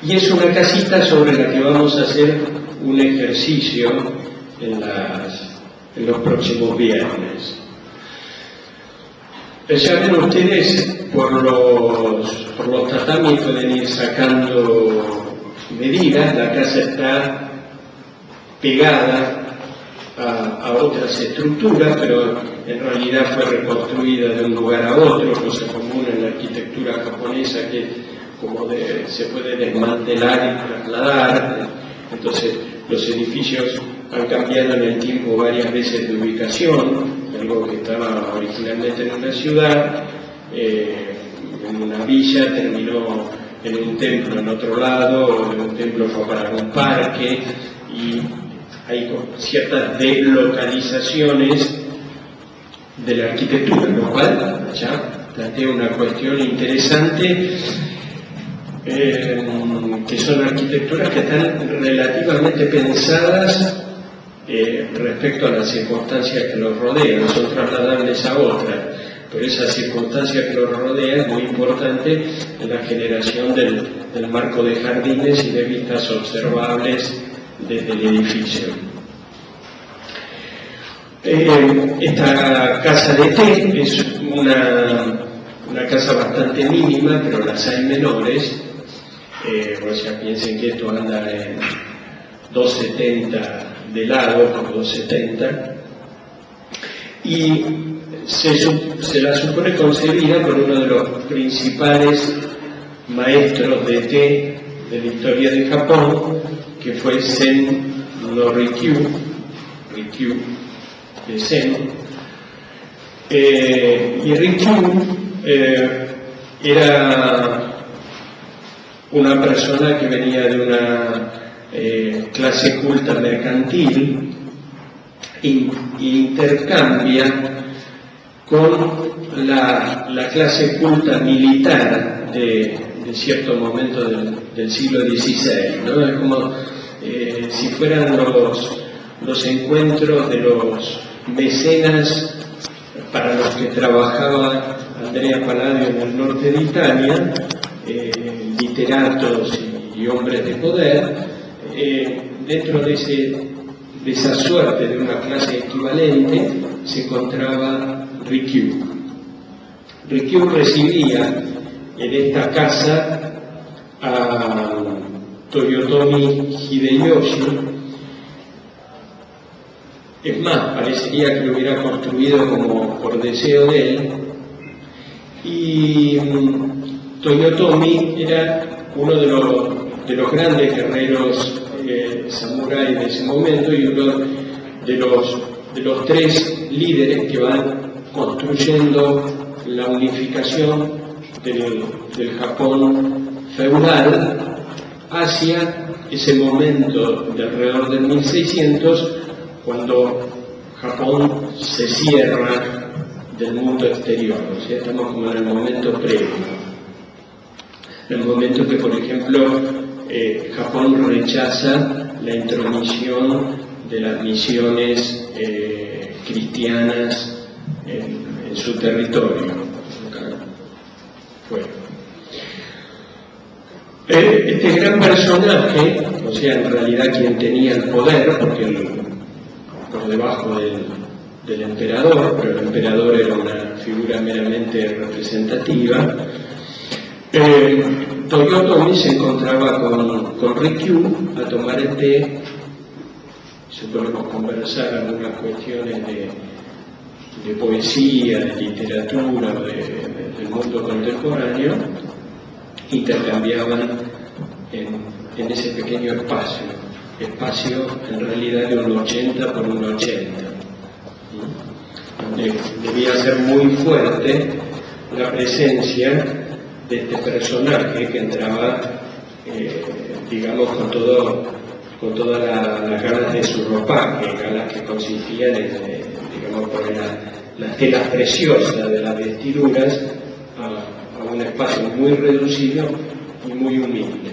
Y es una casita sobre la que vamos a hacer un ejercicio en los próximos viernes. Ya ven ustedes, por los tatamis pueden ir sacando medidas. La casa está pegada a otras estructuras, pero en realidad fue reconstruida de un lugar a otro, cosa común en la arquitectura japonesa, que se puede desmantelar y trasladar. Entonces los edificios han cambiado en el tiempo varias veces de ubicación. Algo que estaba originalmente en una ciudad, en una villa, terminó en un templo en otro lado, o en un templo fue para un parque, y hay ciertas deslocalizaciones de la arquitectura, lo cual ya plantea una cuestión interesante, que son arquitecturas que están relativamente pensadas respecto a las circunstancias que los rodean, son trasladables a otras, pero esa circunstancia que los rodea es muy importante en la generación del marco de jardines y de vistas observables desde el edificio. Esta casa de té es una casa bastante mínima, pero las hay menores, o sea, piensen que esto anda en 2,70 de lado por 2,70, y se la supone concebida por uno de los principales maestros de té de la historia de Japón, que fue Zen no Rikyu de Zen. Y Rikyu era una persona que venía de una clase culta mercantil e intercambia con la clase culta militar de cierto momento del siglo XVI, ¿no? Es como si fueran los encuentros de los mecenas para los que trabajaba Andrea Palladio en el norte de Italia, literatos y hombres de poder. Dentro de esa suerte de una clase equivalente se encontraba Rikyu. Rikyu recibía en esta casa a Toyotomi Hideyoshi. Es más, parecería que lo hubiera construido como por deseo de él. Y Toyotomi era uno de los grandes guerreros samurái de ese momento, y uno de los tres líderes que van construyendo la unificación del Japón feudal hacia ese momento de alrededor del 1600, cuando Japón se cierra del mundo exterior. O sea, estamos como en el momento previo, el momento que, por ejemplo, Japón rechaza la intromisión de las misiones cristianas en su territorio. Este gran personaje, o sea, en realidad quien tenía el poder, porque por debajo del emperador, pero el emperador era una figura meramente representativa, Toyotomi se encontraba con Rikyu a tomar el té. Se podemos conversar algunas cuestiones de poesía, de literatura, del mundo contemporáneo. Intercambiaban en ese pequeño espacio en realidad de un 80 por un 80. Debía ser muy fuerte la presencia de este personaje que entraba, digamos, con todas las galas de su ropaje, galas que consistían en, digamos, poner las telas preciosas de las vestiduras a un espacio muy reducido y muy humilde.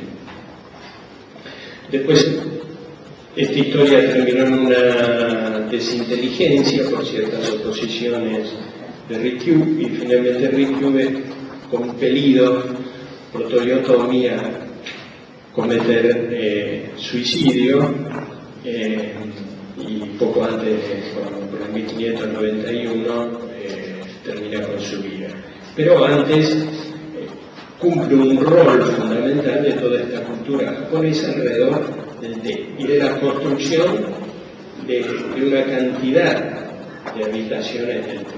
Después, esta historia terminó en una desinteligencia por ciertas oposiciones de Rikyu, y finalmente Rikyu es compelido por Toyotomi a cometer suicidio, y poco antes, por el 1591, termina con su vida. Pero antes cumple un rol fundamental de toda esta cultura japonesa alrededor del té y de la construcción de una cantidad de habitaciones del té.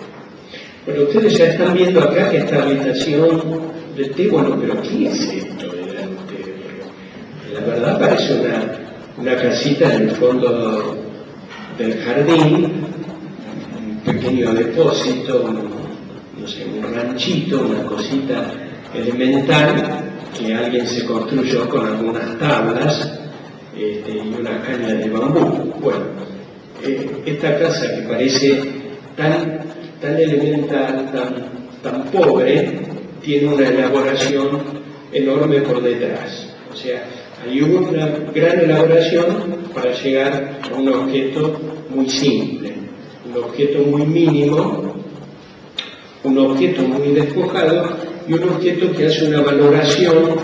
Bueno, ustedes ya están viendo acá que esta habitación del té, bueno, pero ¿qué es esto del té? La verdad parece una casita en el fondo del jardín, un pequeño depósito, no sé, un ranchito, una cosita elemental, que alguien se construyó con algunas tablas y una caña de bambú. Bueno, esta casa que parece tan elemental, tan pobre, tiene una elaboración enorme por detrás. O sea, hay una gran elaboración para llegar a un objeto muy simple, un objeto muy mínimo, un objeto muy despojado y un objeto que hace una valoración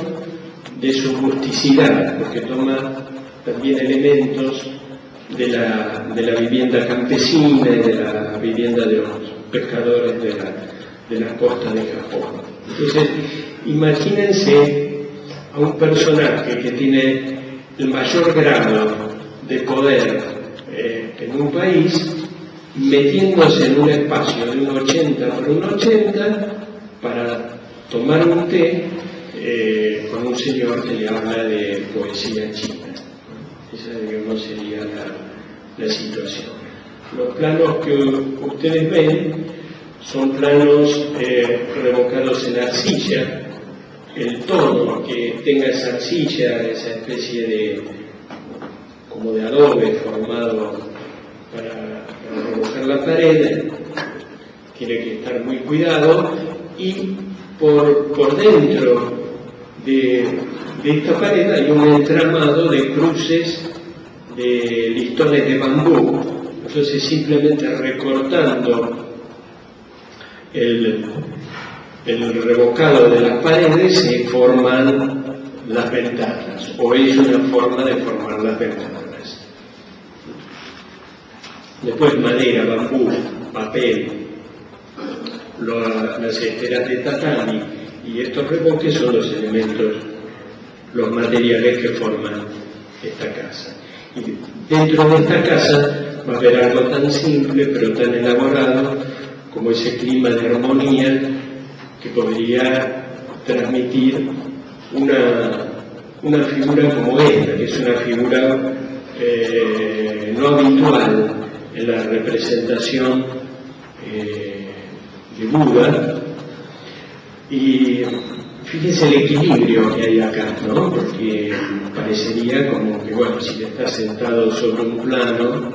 de su rusticidad, porque toma también elementos de la vivienda campesina y de la vivienda de los pescadores de la costa de Japón. Entonces, imagínense a un personaje que tiene el mayor grado de poder en un país, metiéndose en un espacio de un 80 por un 80 para tomar un té con un señor que le habla de poesía china. Esa, digamos, sería la situación. Los planos que ustedes ven son planos revocados en arcilla. El tono que tenga esa arcilla, esa especie como de adobe formado para revocar la pared, tiene que estar muy cuidado, y por dentro de esta pared hay un entramado de cruces de listones de bambú. Entonces, simplemente recortando el revocado de las paredes se forman las ventanas, o es una forma de formar las ventanas. Después madera, bambú, papel, las esteras de tatami y estos revoques son los elementos, los materiales que forman esta casa. Y dentro de esta casa va a haber algo tan simple pero tan elaborado como ese clima de armonía que podría transmitir una figura como esta, que es una figura no habitual en la representación de Buda. Y fíjense el equilibrio que hay acá, ¿no? Porque parecería como que, bueno, si está sentado sobre un plano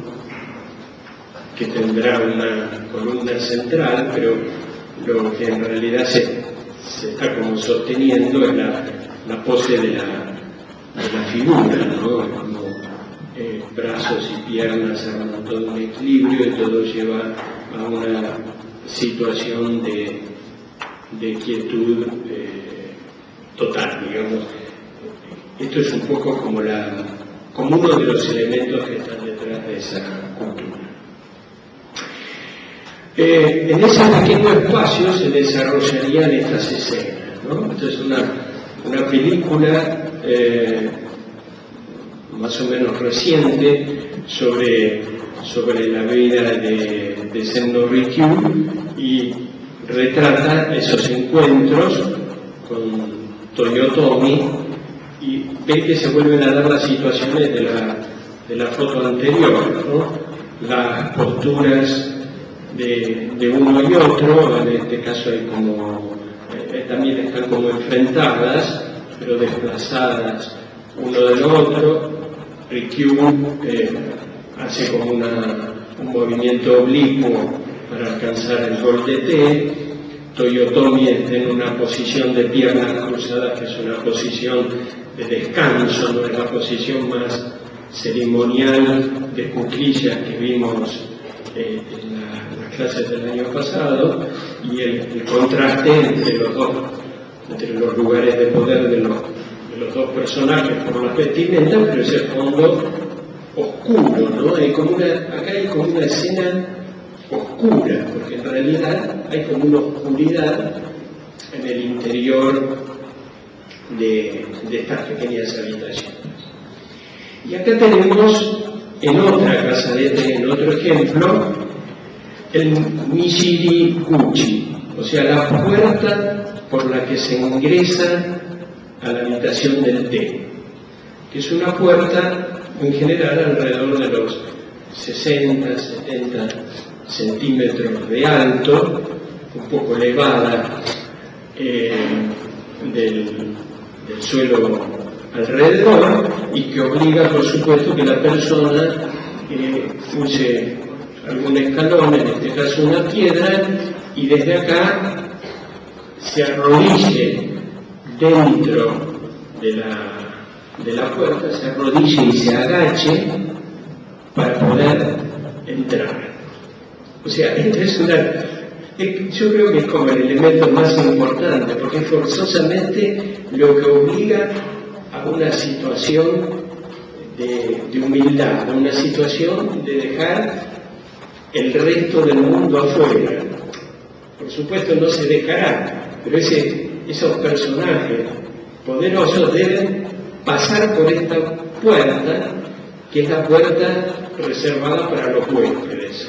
que tendrá una columna central, pero lo que en realidad se está como sosteniendo es la pose de la figura, ¿no? Como brazos y piernas arman todo un equilibrio y todo lleva a una situación de quietud total, digamos. Esto es un poco como uno de los elementos que están detrás de esa cultura. En ese pequeño espacio se desarrollarían estas escenas, ¿no? Entonces una película más o menos reciente sobre la vida de Senno Rikyu, y retrata esos encuentros con Toyotomi, y ve que se vuelven a dar las situaciones de la foto anterior, ¿no? Las posturas de uno y otro, en este caso hay también están como enfrentadas, pero desplazadas uno del otro. Rikyu hace como un movimiento oblicuo para alcanzar el bol de té. Toyotomi está en una posición de piernas cruzadas, que es una posición de descanso, no es la posición más ceremonial de cuclillas que vimos en las clases del año pasado, y el contraste entre los lugares de poder de los dos personajes por las vestimentas, pero ese fondo oscuro, ¿no? Acá hay como una escena oscura, porque en realidad hay como una oscuridad en el interior de estas pequeñas habitaciones. Y acá tenemos en otra casa en otro ejemplo, el Nishiri Guchi, o sea, la puerta por la que se ingresa a la habitación del té, que es una puerta en general alrededor de los 60, 70 centímetros de alto, un poco elevada del suelo alrededor, y que obliga, por supuesto, que la persona use algún escalón, en este caso una piedra, y desde acá se arrodille dentro de la puerta, se arrodille y se agache para poder entrar. O sea, yo creo que es como el elemento más importante, porque es forzosamente lo que obliga a una situación de humildad, a una situación de dejar el resto del mundo afuera. Por supuesto no se dejará, pero esos personajes poderosos deben pasar por esta puerta, que es la puerta reservada para los huéspedes.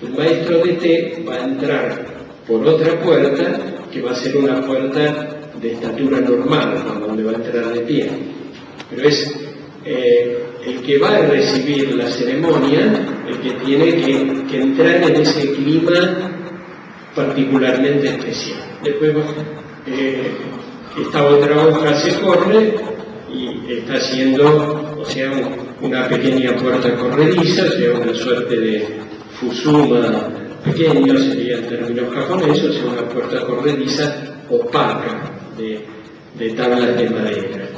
El maestro de té va a entrar por otra puerta, que va a ser una puerta de estatura normal, donde va a entrar de pie. Pero es el que va a recibir la ceremonia, el que tiene que entrar en ese clima particularmente especial. Después esta otra hoja se corre y está haciendo, o sea, una pequeña puerta corrediza, o sea, una suerte de fusuma pequeño, sería en términos japoneses, o sea, una puerta corrediza opaca de tablas de madera.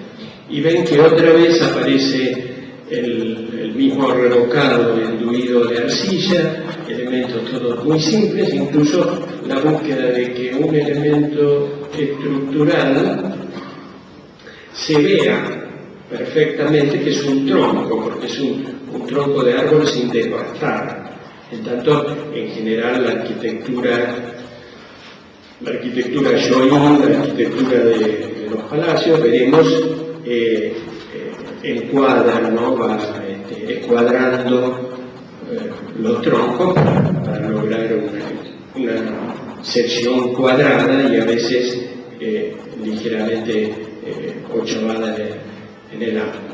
Y ven que otra vez aparece el mismo revocado enduido de arcilla, elementos todos muy simples, incluso la búsqueda de que un elemento estructural se vea perfectamente que es un tronco, porque es un tronco de árbol sin desbastar. En tanto, en general, la arquitectura shoin, la arquitectura de los palacios, veremos encuadra, ¿no? Va escuadrando los troncos para lograr una sección cuadrada y a veces ligeramente ochavada en el ángulo.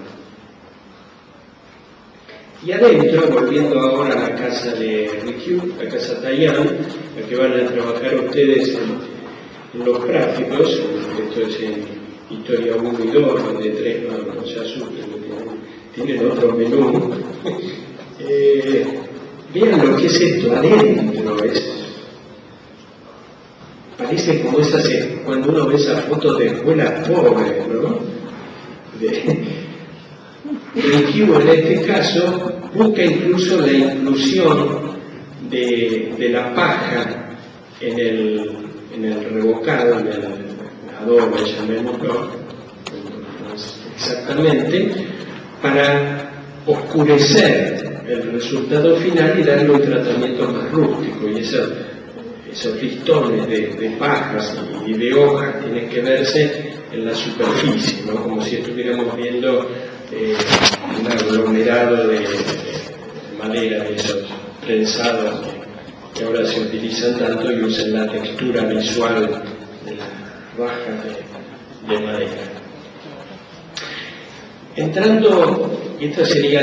Y adentro, volviendo ahora a la casa de Rikyū, la casa Taiyan, la que van a trabajar ustedes en los prácticos, esto es en Historia 1 y 2, donde 3 no se asusten, tienen otro menú. Vean lo que es esto adentro, parece como cuando uno ve esas fotos de escuelas pobres, ¿no? Rikyū en este caso busca incluso la inclusión de la paja en el revocado, en el adobe, llamémoslo exactamente, para oscurecer el resultado final y darle un tratamiento más rústico. Y esos listones de pajas y de hojas tienen que verse en la superficie, ¿no? Como si estuviéramos viendo un aglomerado de madera, de esos prensados que ahora se utilizan tanto y usan la textura visual de las rajas de madera. Entrando, esta sería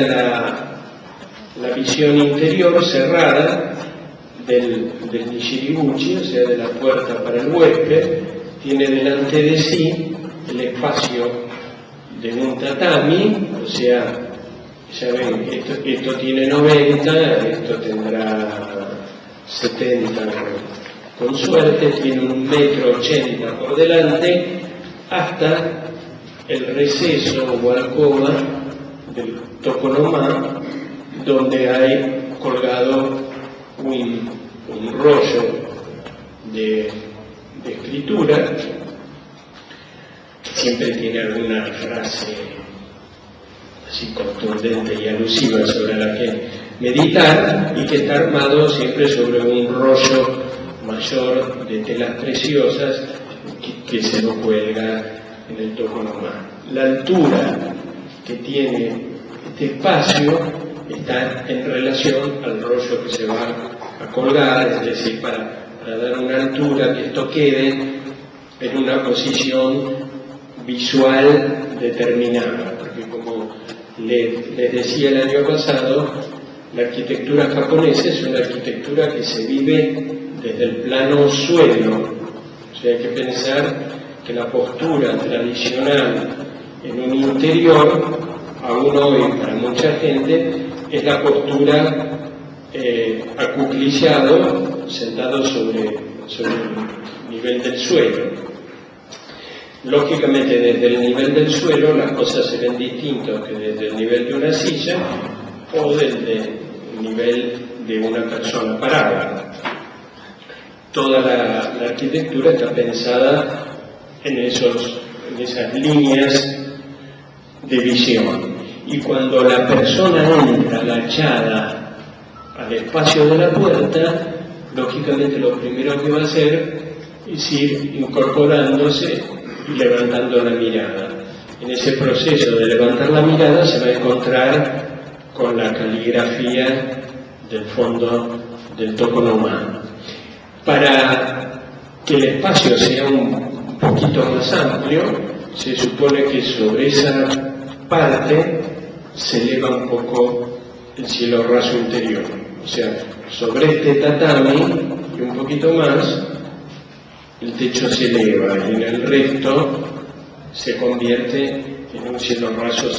la visión interior cerrada del Nishiribuchi, o sea, de la puerta para el huésped. Tiene delante de sí el espacio de un tatami, o sea, ya ven, esto tiene 90, esto tendrá 70 con suerte, tiene 1,80 m por delante, hasta el receso o alcoba del tokonoma, donde hay colgado un rollo de escritura. Siempre tiene alguna frase así contundente y alusiva sobre la que meditar, y que está armado siempre sobre un rollo mayor de telas preciosas que se lo cuelga en el tokonoma. La altura que tiene este espacio está en relación al rollo que se va a colgar, es decir, para dar una altura, que esto quede en una posición visual determinada, porque como les decía el año pasado, la arquitectura japonesa es una arquitectura que se vive desde el plano suelo, o sea, hay que pensar que la postura tradicional en un interior, aún hoy para mucha gente, es la postura acuclillado, sentado sobre el nivel del suelo. Lógicamente, desde el nivel del suelo las cosas se ven distintas que desde el nivel de una silla o desde el nivel de una persona parada. Toda la arquitectura está pensada en esas líneas de visión. Y cuando la persona entra agachada al espacio de la puerta, lógicamente lo primero que va a hacer es ir incorporándose y levantando la mirada. En ese proceso de levantar la mirada se va a encontrar con la caligrafía del fondo del tokonoma. Para que el espacio sea un poquito más amplio, se supone que sobre esa parte se eleva un poco el cielo raso interior. O sea, sobre este tatami y un poquito más, el techo se eleva y en el resto se convierte en un cielo raso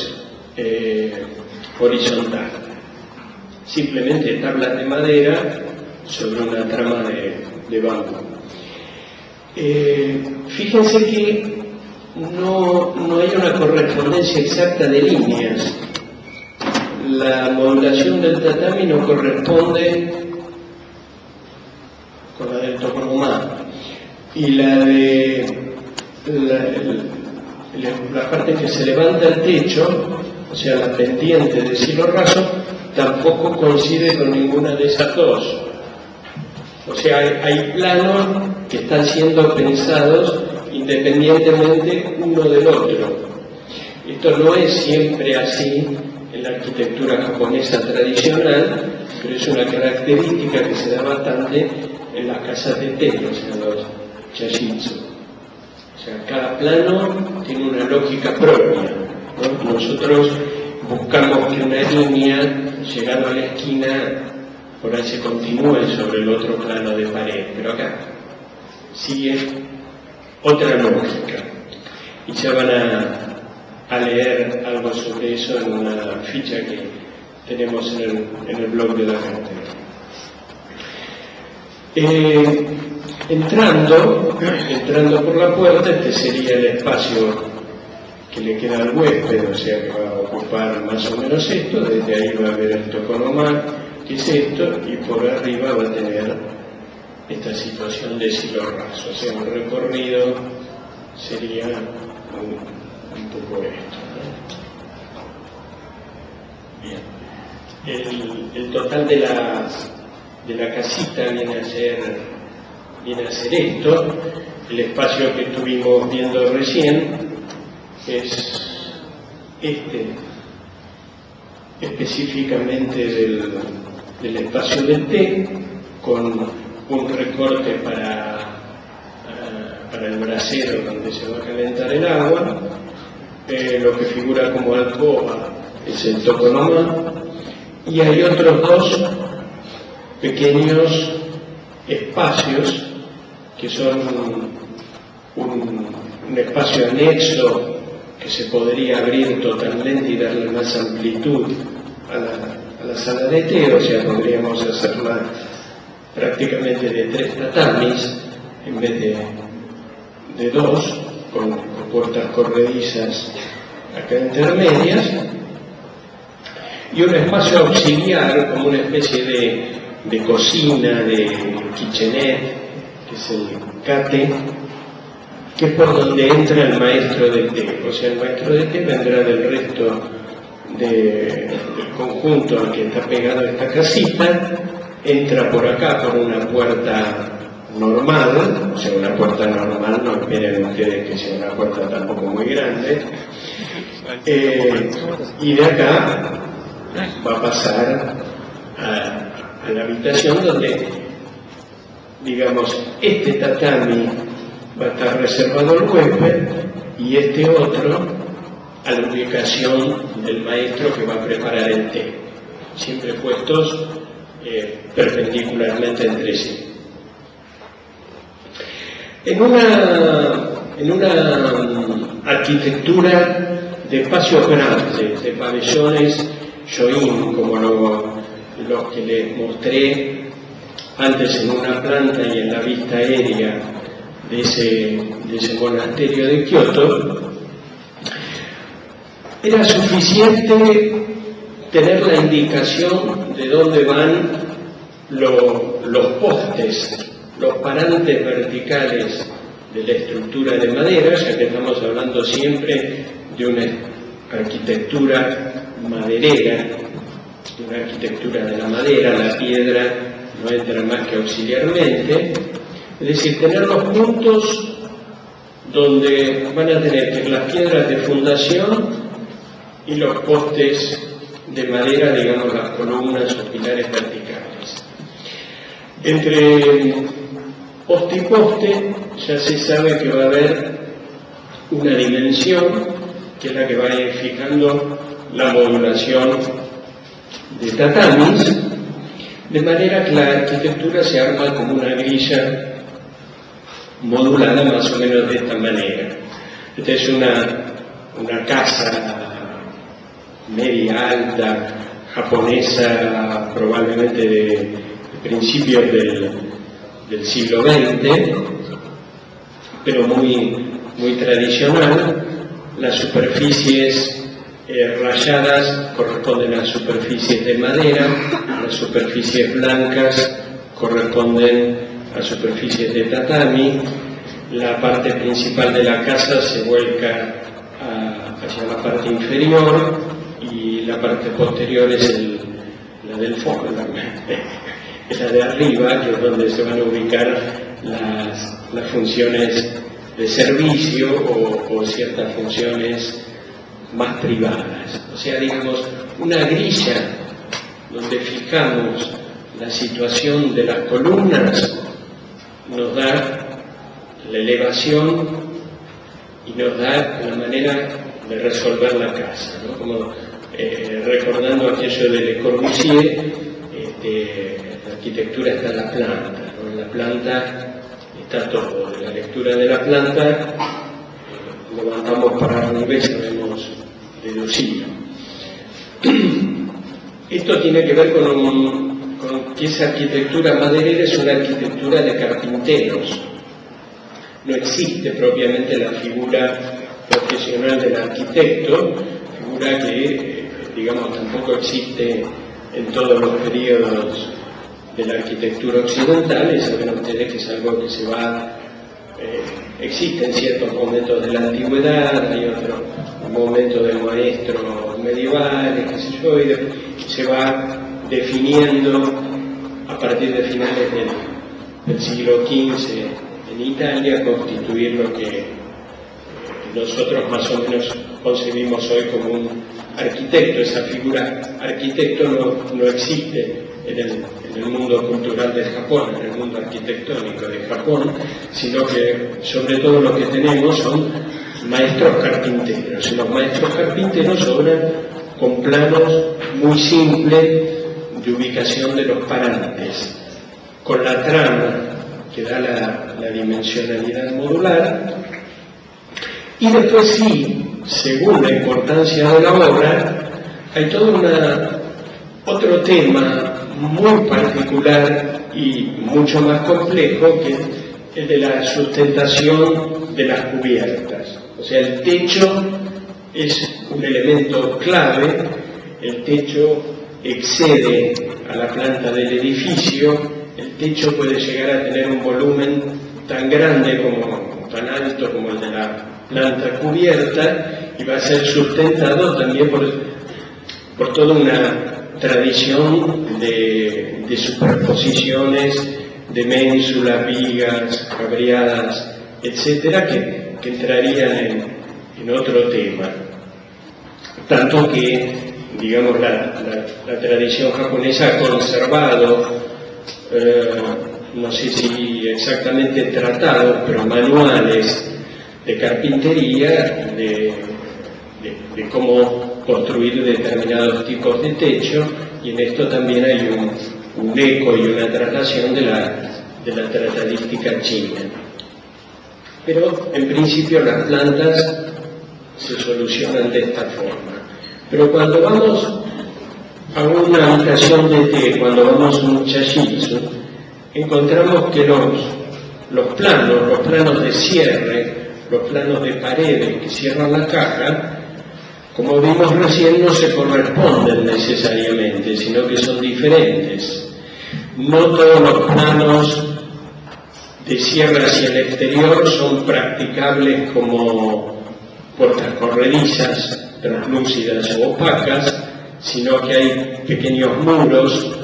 horizontal. Simplemente tablas de madera sobre una trama de bambú. Fíjense que no hay una correspondencia exacta de líneas. La modulación del tatami no corresponde con la del tokonoma, y la parte que se levanta el techo, o sea, la pendiente de cielo raso, tampoco coincide con ninguna de esas dos. O sea, hay planos que están siendo pensados independientemente uno del otro. Esto no es siempre así en la arquitectura japonesa tradicional, pero es una característica que se da bastante en las casas de templo, en los yashitsu. O sea, cada plano tiene una lógica propia, ¿no? Nosotros buscamos que una línea, llegando a la esquina, por ahí se continúe sobre el otro plano de pared, pero acá sigue otra lógica. Y ya van a leer algo sobre eso en una ficha que tenemos en el blog de la gente. Entrando por la puerta, este sería el espacio que le queda al huésped, o sea que va a ocupar más o menos esto. Desde ahí va a ver el tokonoma, que es esto, y por arriba va a tener esta situación de cielo raso. O sea, un recorrido sería un poco esto, ¿no? Bien. El total de la casita viene a ser esto. El espacio que estuvimos viendo recién es este, específicamente del espacio del té, con un recorte para el brasero donde se va a calentar el agua. Lo que figura como alcoba es el tokonoma, y hay otros dos pequeños espacios que son un espacio anexo que se podría abrir totalmente y darle más amplitud a la sala de té. O sea, podríamos hacerla prácticamente de 3 tatamis en vez de 2, con puertas corredizas acá intermedias, y un espacio auxiliar como una especie de cocina, de kitchenette, que es el kate, que es por donde entra el maestro de té. O sea, el maestro de té vendrá del resto del conjunto al que está pegado a esta casita, entra por acá por una puerta normal, o sea, una puerta normal, no esperen ustedes que sea una puerta tampoco muy grande, y de acá va a pasar a la habitación donde, digamos, este tatami va a estar reservado al huésped y este otro a la ubicación del maestro que va a preparar el té, siempre puestos perpendicularmente entre sí. En una en una arquitectura de espacios grandes, de pabellones Shoin, como los que les mostré antes en una planta y en la vista aérea de ese monasterio de Kioto. Era suficiente tener la indicación de dónde van los postes, los parantes verticales de la estructura de madera, ya que estamos hablando siempre de una arquitectura maderera, de una arquitectura de la madera. La piedra no entra más que auxiliarmente, es decir, tener los puntos donde van a tener las piedras de fundación y los postes de madera, digamos las columnas o pilares verticales. Entre poste y poste ya se sabe que va a haber una dimensión que es la que va a ir fijando la modulación de tatamis, de manera que la arquitectura se arma como una grilla modulada más o menos de esta manera. Esta es una casa media alta japonesa, probablemente de principios del siglo XX, pero muy tradicional. Las superficies rayadas corresponden a superficies de madera, las superficies blancas corresponden a superficies de tatami. La parte principal de la casa se vuelca hacia la parte inferior y la parte posterior es la del fondo, es la de arriba, que es donde se van a ubicar las funciones de servicio o ciertas funciones más privadas. O sea, digamos, una grilla donde fijamos la situación de las columnas nos da la elevación y nos da la manera de resolver la casa, ¿no? Como recordando aquello de Le Corbusier, la arquitectura está en la planta, ¿no? En la planta está todo. De la lectura de la planta levantamos para arriba y sabemos deducirlo. Esto tiene que ver con que esa arquitectura maderera es una arquitectura de carpinteros. No existe propiamente la figura profesional del arquitecto, figura que, digamos, tampoco existe en todos los periodos de la arquitectura occidental, y saben ustedes que es algo que se va, existe en ciertos momentos de la antigüedad, hay otros momentos de maestros medievales, qué sé yo, y se va definiendo a partir de finales del siglo XV en Italia, constituir lo que nosotros más o menos concebimos hoy como un arquitecto. Esa figura arquitecto no existe en el mundo cultural de Japón, en el mundo arquitectónico de Japón, sino que sobre todo lo que tenemos son maestros carpinteros. Y los maestros carpinteros obran con planos muy simples de ubicación de los parantes, con la trama que da la dimensionalidad modular, y después sí, según la importancia de la obra, hay todo otro tema muy particular y mucho más complejo, que es el de la sustentación de las cubiertas. O sea, el techo es un elemento clave. El techo excede a la planta del edificio. El techo puede llegar a tener un volumen tan grande tan alto como el de la planta cubierta, y va a ser sustentado también por toda una tradición de superposiciones de ménsulas, vigas, cabriadas, etcétera, que entrarían en otro tema. Tanto que, digamos, la tradición japonesa ha conservado, no sé si exactamente tratados, pero manuales de carpintería, de cómo construir determinados tipos de techo, y en esto también hay un eco y una traslación de la tratadística china. Pero en principio las plantas se solucionan de esta forma. Pero cuando vamos a una habitación de té, cuando vamos a un chashitsu, encontramos que los planos de cierre, los planos de paredes que cierran la caja, como vimos recién, no se corresponden necesariamente, sino que son diferentes. No todos los planos de cierre hacia el exterior son practicables como puertas corredizas, translúcidas o opacas, sino que hay pequeños muros,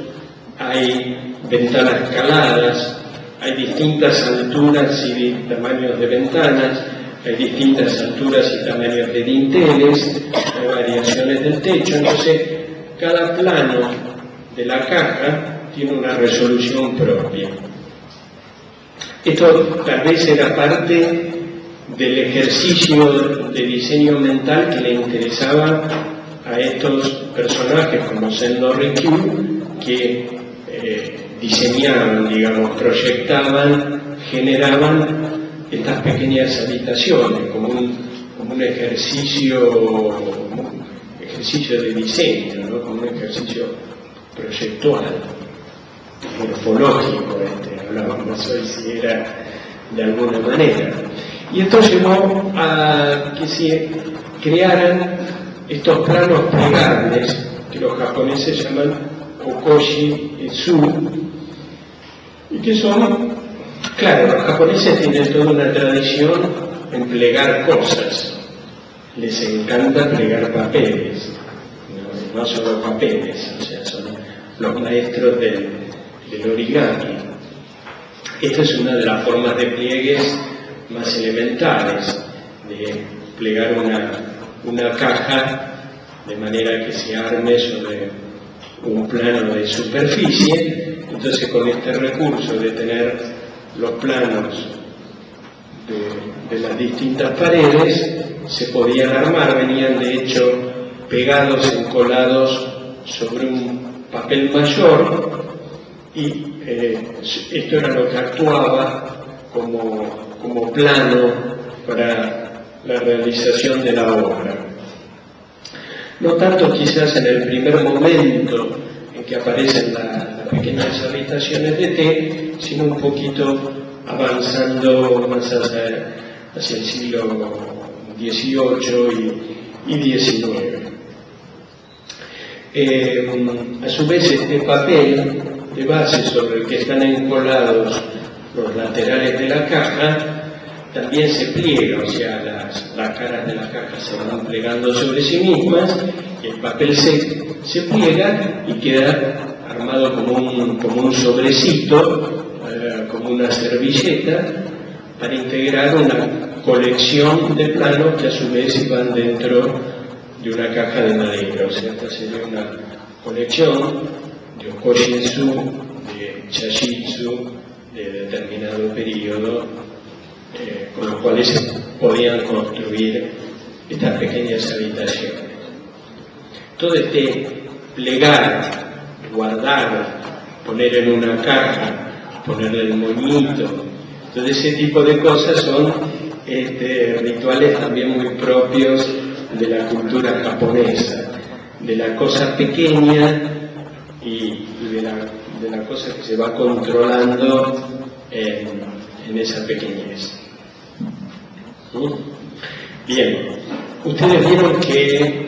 hay ventanas caladas, hay distintas alturas y tamaños de ventanas, hay distintas alturas y tamaños de dinteles, hay variaciones del techo. Entonces cada plano de la caja tiene una resolución propia. Esto tal vez era parte del ejercicio de diseño mental que le interesaba a estos personajes como Sendo Rikyu, que diseñaban, digamos, proyectaban, generaban estas pequeñas habitaciones como un ejercicio de diseño, ¿no? Como un ejercicio proyectual, morfológico, hablábamos hoy, si era de alguna manera. Y esto llevó a que se crearan estos planos plegables que los japoneses llaman Okoshi-Zu, y que son, claro, los japoneses tienen toda una tradición en plegar cosas, les encanta plegar papeles, no solo papeles, o sea, son los maestros del origami. Esta es una de las formas de pliegues más elementales, de plegar una caja de manera que se arme sobre un plano de superficie. Entonces, con este recurso de tener los planos de las distintas paredes, se podían armar, venían de hecho pegados, encolados sobre un papel mayor, y esto era lo que actuaba como plano para la realización de la obra. No tanto quizás en el primer momento en que aparecen las pequeñas habitaciones de té, sino un poquito avanzando más hacia el siglo XVIII y XIX. A su vez, este papel de base sobre el que están encolados los laterales de la caja también se pliega, o sea, las caras de la caja se van plegando sobre sí mismas, y el papel se pliega y queda armado como un sobrecito, como una servilleta, para integrar una colección de planos que a su vez van dentro de una caja de madera. O sea, esta sería una colección de Okoshi-Zu, de Chashitsu, de determinado periodo, con los cuales se podían construir estas pequeñas habitaciones. Todo este plegar, guardar, poner en una caja, ponerle el moñito, todo ese tipo de cosas son rituales también muy propios de la cultura japonesa, de la cosa pequeña y de la cosa que se va controlando en esa pequeñez. Bien, ustedes vieron que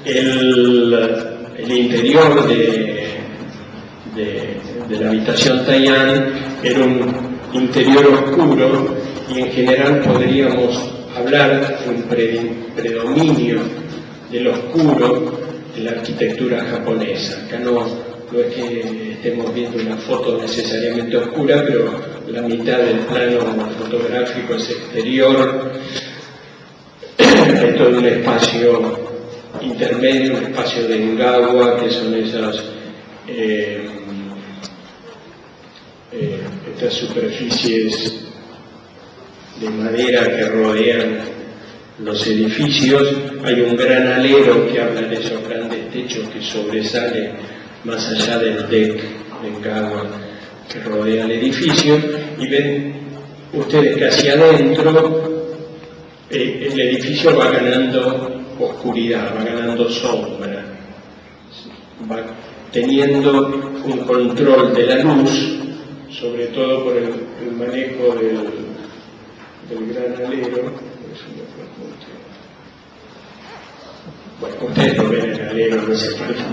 el interior de la habitación Taiyan era un interior oscuro, y en general podríamos hablar de un predominio del oscuro de la arquitectura japonesa. Acá no es que estemos viendo una foto necesariamente oscura, pero la mitad del plano fotográfico es exterior. Hay todo un espacio intermedio, un espacio de engawa, que son esas estas superficies de madera que rodean los edificios. Hay un gran alero que habla de esos grandes techos que sobresale más allá del deck de engawa que rodea el edificio, y ven ustedes que hacia adentro el edificio va ganando oscuridad, va ganando sombra, va teniendo un control de la luz, sobre todo por el manejo del gran alero. Bueno, ustedes no ven el alero, no se falta.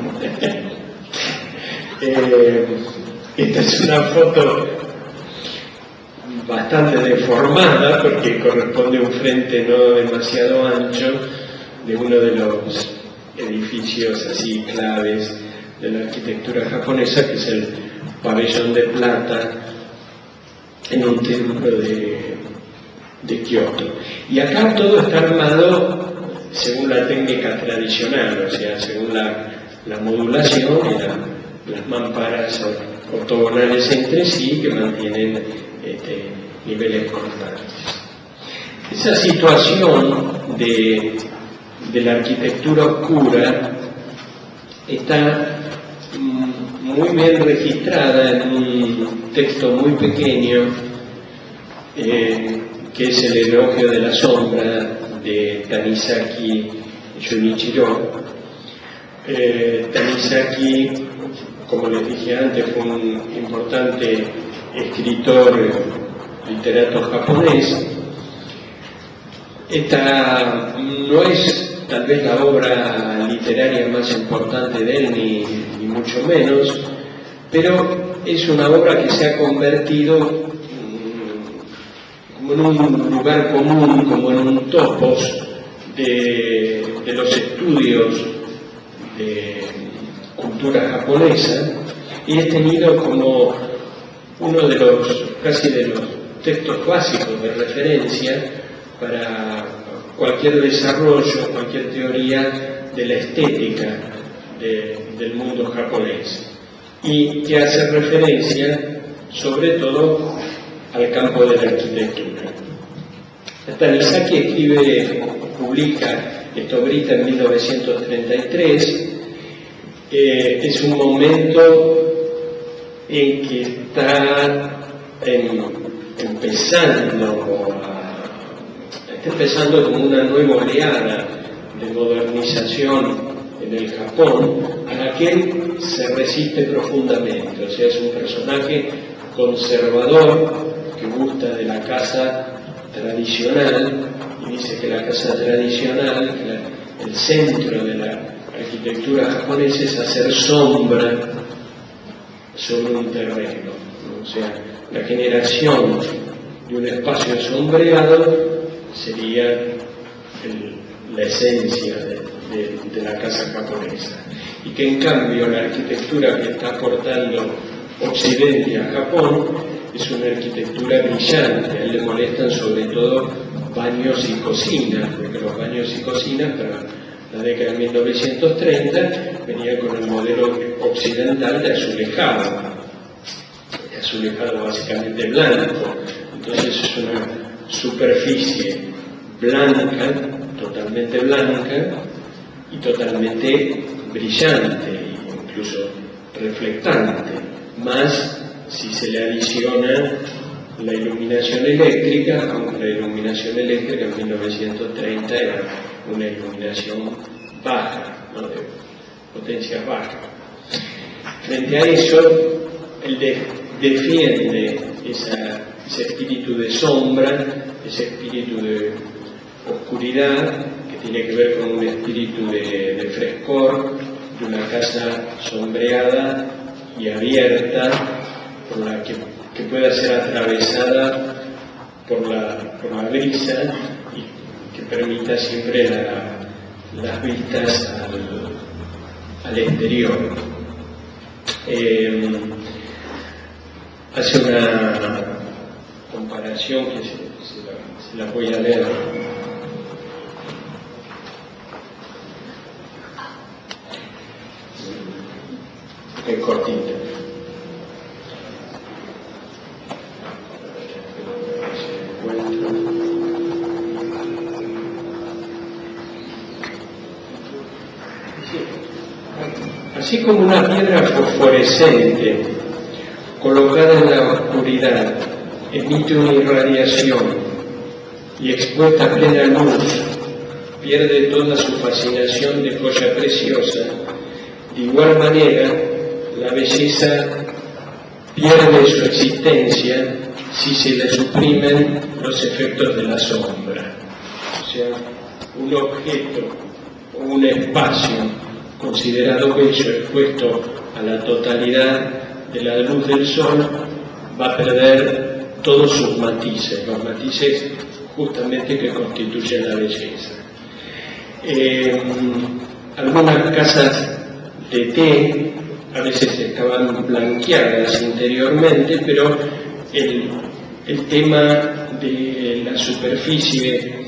Esta es una foto bastante deformada porque corresponde a un frente no demasiado ancho de uno de los edificios así claves de la arquitectura japonesa, que es el pabellón de plata en un templo de Kioto. Y acá todo está armado según la técnica tradicional, o sea, según la modulación y las mámparas ortogonales entre sí que mantienen niveles constantes. Esa situación de la arquitectura oscura está muy bien registrada en un texto muy pequeño que es el elogio de la sombra de Tanizaki Junichiro. Tanizaki, como les dije antes, fue un importante escritor, literato japonés. Esta no es tal vez la obra literaria más importante de él, ni mucho menos, pero es una obra que se ha convertido como en un lugar común, como en un topos de los estudios de cultura japonesa, y es tenido como uno de los, casi de los textos básicos de referencia para cualquier desarrollo, cualquier teoría de la estética del mundo japonés, y que hace referencia sobre todo al campo de la arquitectura. Tanizaki publica esto grita en 1933, es un momento en que está empezando como una nueva oleada de modernización en el Japón, a la que él se resiste profundamente. O sea, es un personaje conservador que gusta de la casa tradicional y dice que la casa tradicional, el centro de la arquitectura japonesa, es hacer sombra sobre un terreno, ¿no? O sea, la generación de un espacio sombreado sería la esencia de la casa japonesa, y que en cambio la arquitectura que está aportando Occidente a Japón es una arquitectura brillante. A él le molestan sobre todo baños y cocinas, porque los baños y cocinas para la década de 1930 venían con el modelo occidental de azulejado básicamente blanco. Entonces es una superficie blanca, totalmente blanca y totalmente brillante, incluso reflectante, más si se le adiciona la iluminación eléctrica, aunque la iluminación eléctrica en 1930 era una iluminación baja, ¿no? De potencia baja. Frente a eso, él defiende ese espíritu de sombra, ese espíritu de oscuridad, que tiene que ver con un espíritu de frescor, de una casa sombreada y abierta, por la que pueda ser atravesada por la brisa y que permita siempre las vistas al exterior. Hace una comparación que se la voy a leer. Es cortita. Así como una piedra fosforescente colocada en la oscuridad emite una irradiación y expuesta a plena luz pierde toda su fascinación de joya preciosa, de igual manera la belleza pierde su existencia si se le suprimen los efectos de la sombra. O sea, un objeto o un espacio considerado bello expuesto a la totalidad de la luz del sol va a perder todos sus matices, los matices justamente que constituyen la belleza. Algunas casas de té a veces estaban blanqueadas interiormente, pero el tema de la superficie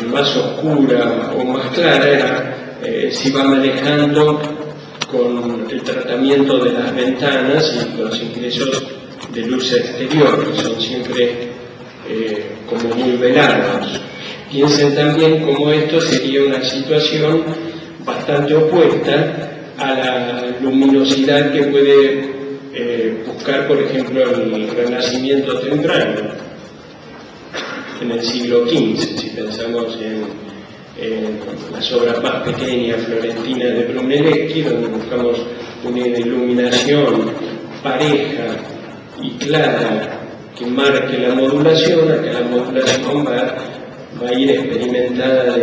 más oscura o más clara se iba manejando con el tratamiento de las ventanas y los ingresos de luz exterior, que son siempre como muy velados. Piensen también cómo esto sería una situación bastante opuesta a la luminosidad que puede buscar, por ejemplo, el Renacimiento temprano, en el siglo XV, si pensamos en las obras más pequeñas florentinas de Brunelleschi, donde buscamos una iluminación pareja y clara que marque la modulación. Acá la modulación va a ir experimentada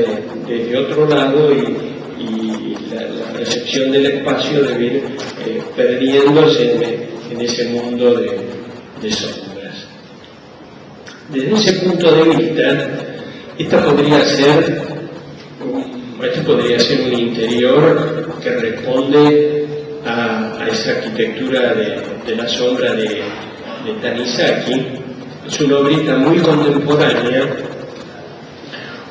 desde otro lado y la percepción del espacio debe ir perdiéndose en ese mundo de sombras. Desde ese punto de vista, este podría ser un interior que responde a esa arquitectura de la sombra de Tanizaki. Es una obrita muy contemporánea,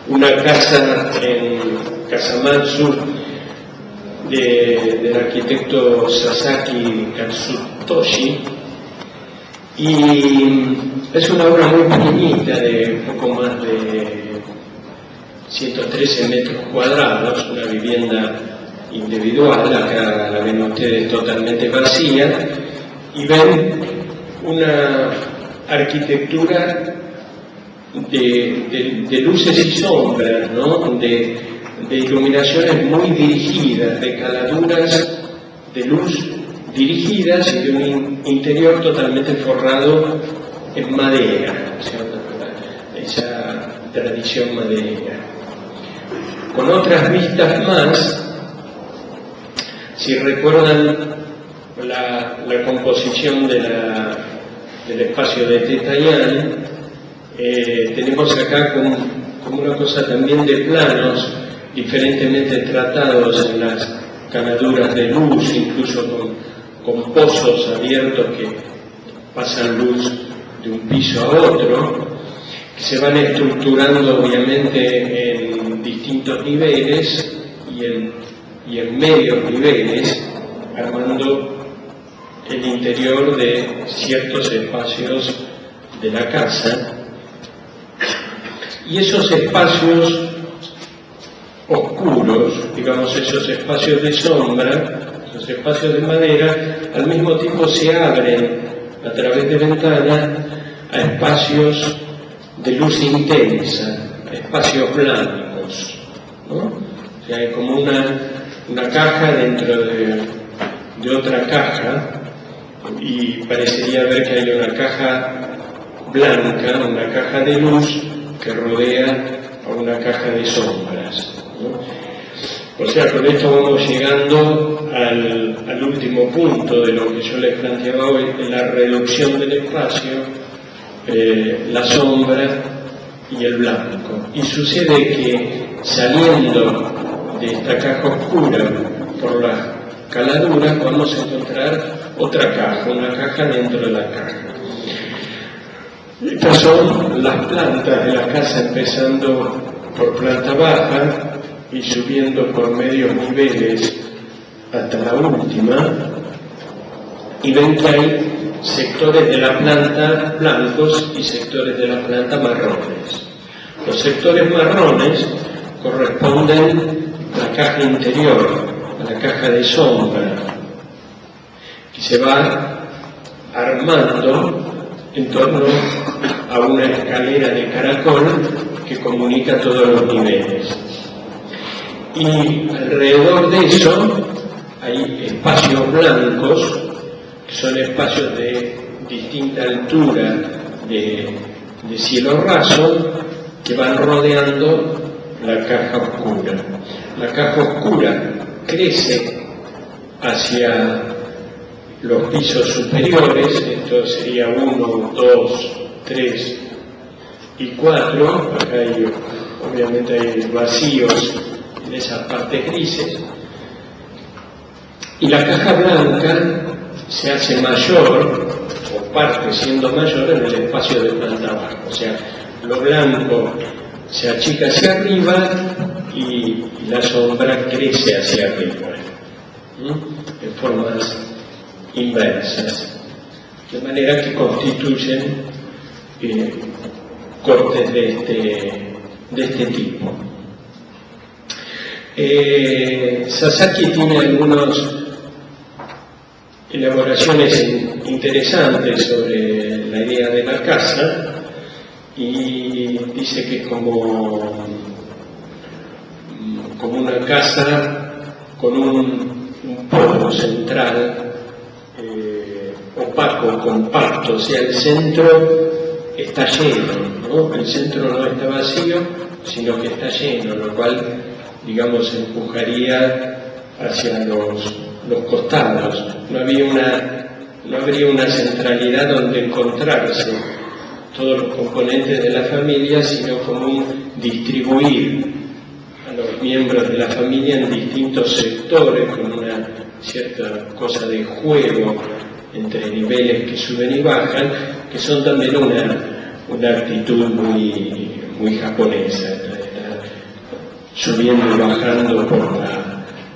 una casa en Kasamatsu del arquitecto Sasaki Katsutoshi, y es una obra muy pequeñita, de poco más de 113 metros cuadrados, una vivienda individual. Acá la ven ustedes totalmente vacía y ven una arquitectura de luces y sombras, ¿no? de iluminaciones muy dirigidas, de caladuras de luz dirigidas y de un interior totalmente forrado en madera, o sea, esa tradición maderera. Con otras vistas más, si recuerdan la composición del espacio de Tetayan, tenemos acá como una cosa también de planos diferentemente tratados en las canaduras de luz, incluso con pozos abiertos que pasan luz de un piso a otro, que se van estructurando obviamente en distintos niveles y en medios niveles, armando el interior de ciertos espacios de la casa. Y esos espacios oscuros, digamos, esos espacios de sombra, esos espacios de madera, al mismo tiempo se abren a través de ventanas a espacios de luz intensa, a espacios blancos, ¿no? O sea, hay como una caja dentro de otra caja, y parecería ver que hay una caja blanca, una caja de luz que rodea a una caja de sombras, ¿no? O sea, con esto vamos llegando al último punto de lo que yo les planteaba hoy, la reducción del espacio, la sombra y el blanco. Y sucede que saliendo de esta caja oscura por las caladuras vamos a encontrar otra caja, una caja dentro de la caja. Estas son las plantas de la casa, empezando por planta baja y subiendo por medios niveles hasta la última, y ven que hay sectores de la planta blancos y sectores de la planta marrones. Los sectores marrones corresponden a la caja interior, a la caja de sombra, que se va armando en torno a una escalera de caracol que comunica todos los niveles. Y alrededor de eso hay espacios blancos, que son espacios de distinta altura de cielo raso, que van rodeando la caja oscura. La caja oscura crece hacia los pisos superiores, esto sería 1, 2, 3 y 4, acá hay, obviamente hay vacíos en esas partes grises, y la caja blanca se hace mayor, o parte siendo mayor, en el espacio de planta baja, o sea, lo blanco se achica hacia arriba y la sombra crece hacia arriba, en formas inversas, de manera que constituyen cortes de este tipo. Sasaki tiene algunas elaboraciones interesantes sobre la idea de la casa y dice que es como una casa con un polo central opaco, compacto, o sea, el centro está lleno, ¿no? El centro no está vacío, sino que está lleno, lo cual, digamos, empujaría hacia los costados. No habría una centralidad donde encontrarse todos los componentes de la familia, sino como un distribuir a los miembros de la familia en distintos sectores, con una cierta cosa de juego entre niveles que suben y bajan, que son también una actitud muy japonesa, subiendo y bajando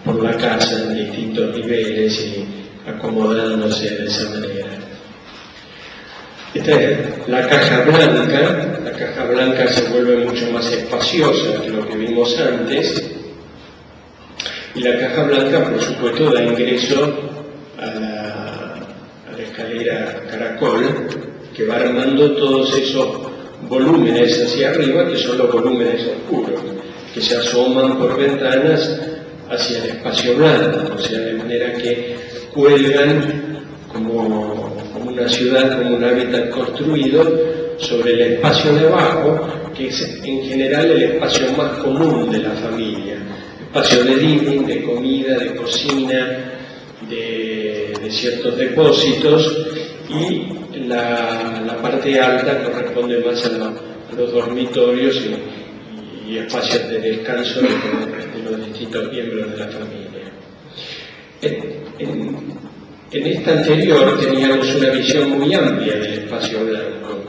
por la casa en distintos niveles y acomodándose de esa manera. Esta es la caja blanca. La caja blanca se vuelve mucho más espaciosa que lo que vimos antes, y la caja blanca, por supuesto, da ingreso a la escalera caracol, que va armando todos esos volúmenes hacia arriba, que son los volúmenes oscuros, que se asoman por ventanas hacia el espacio blanco, o sea, de manera que cuelgan como una ciudad, como un hábitat construido sobre el espacio de abajo, que es en general el espacio más común de la familia, espacio de living, de comida, de cocina, de ciertos depósitos, y la parte alta corresponde más a los dormitorios y espacios de descanso de los distintos miembros de la familia. En esta anterior teníamos una visión muy amplia del espacio blanco,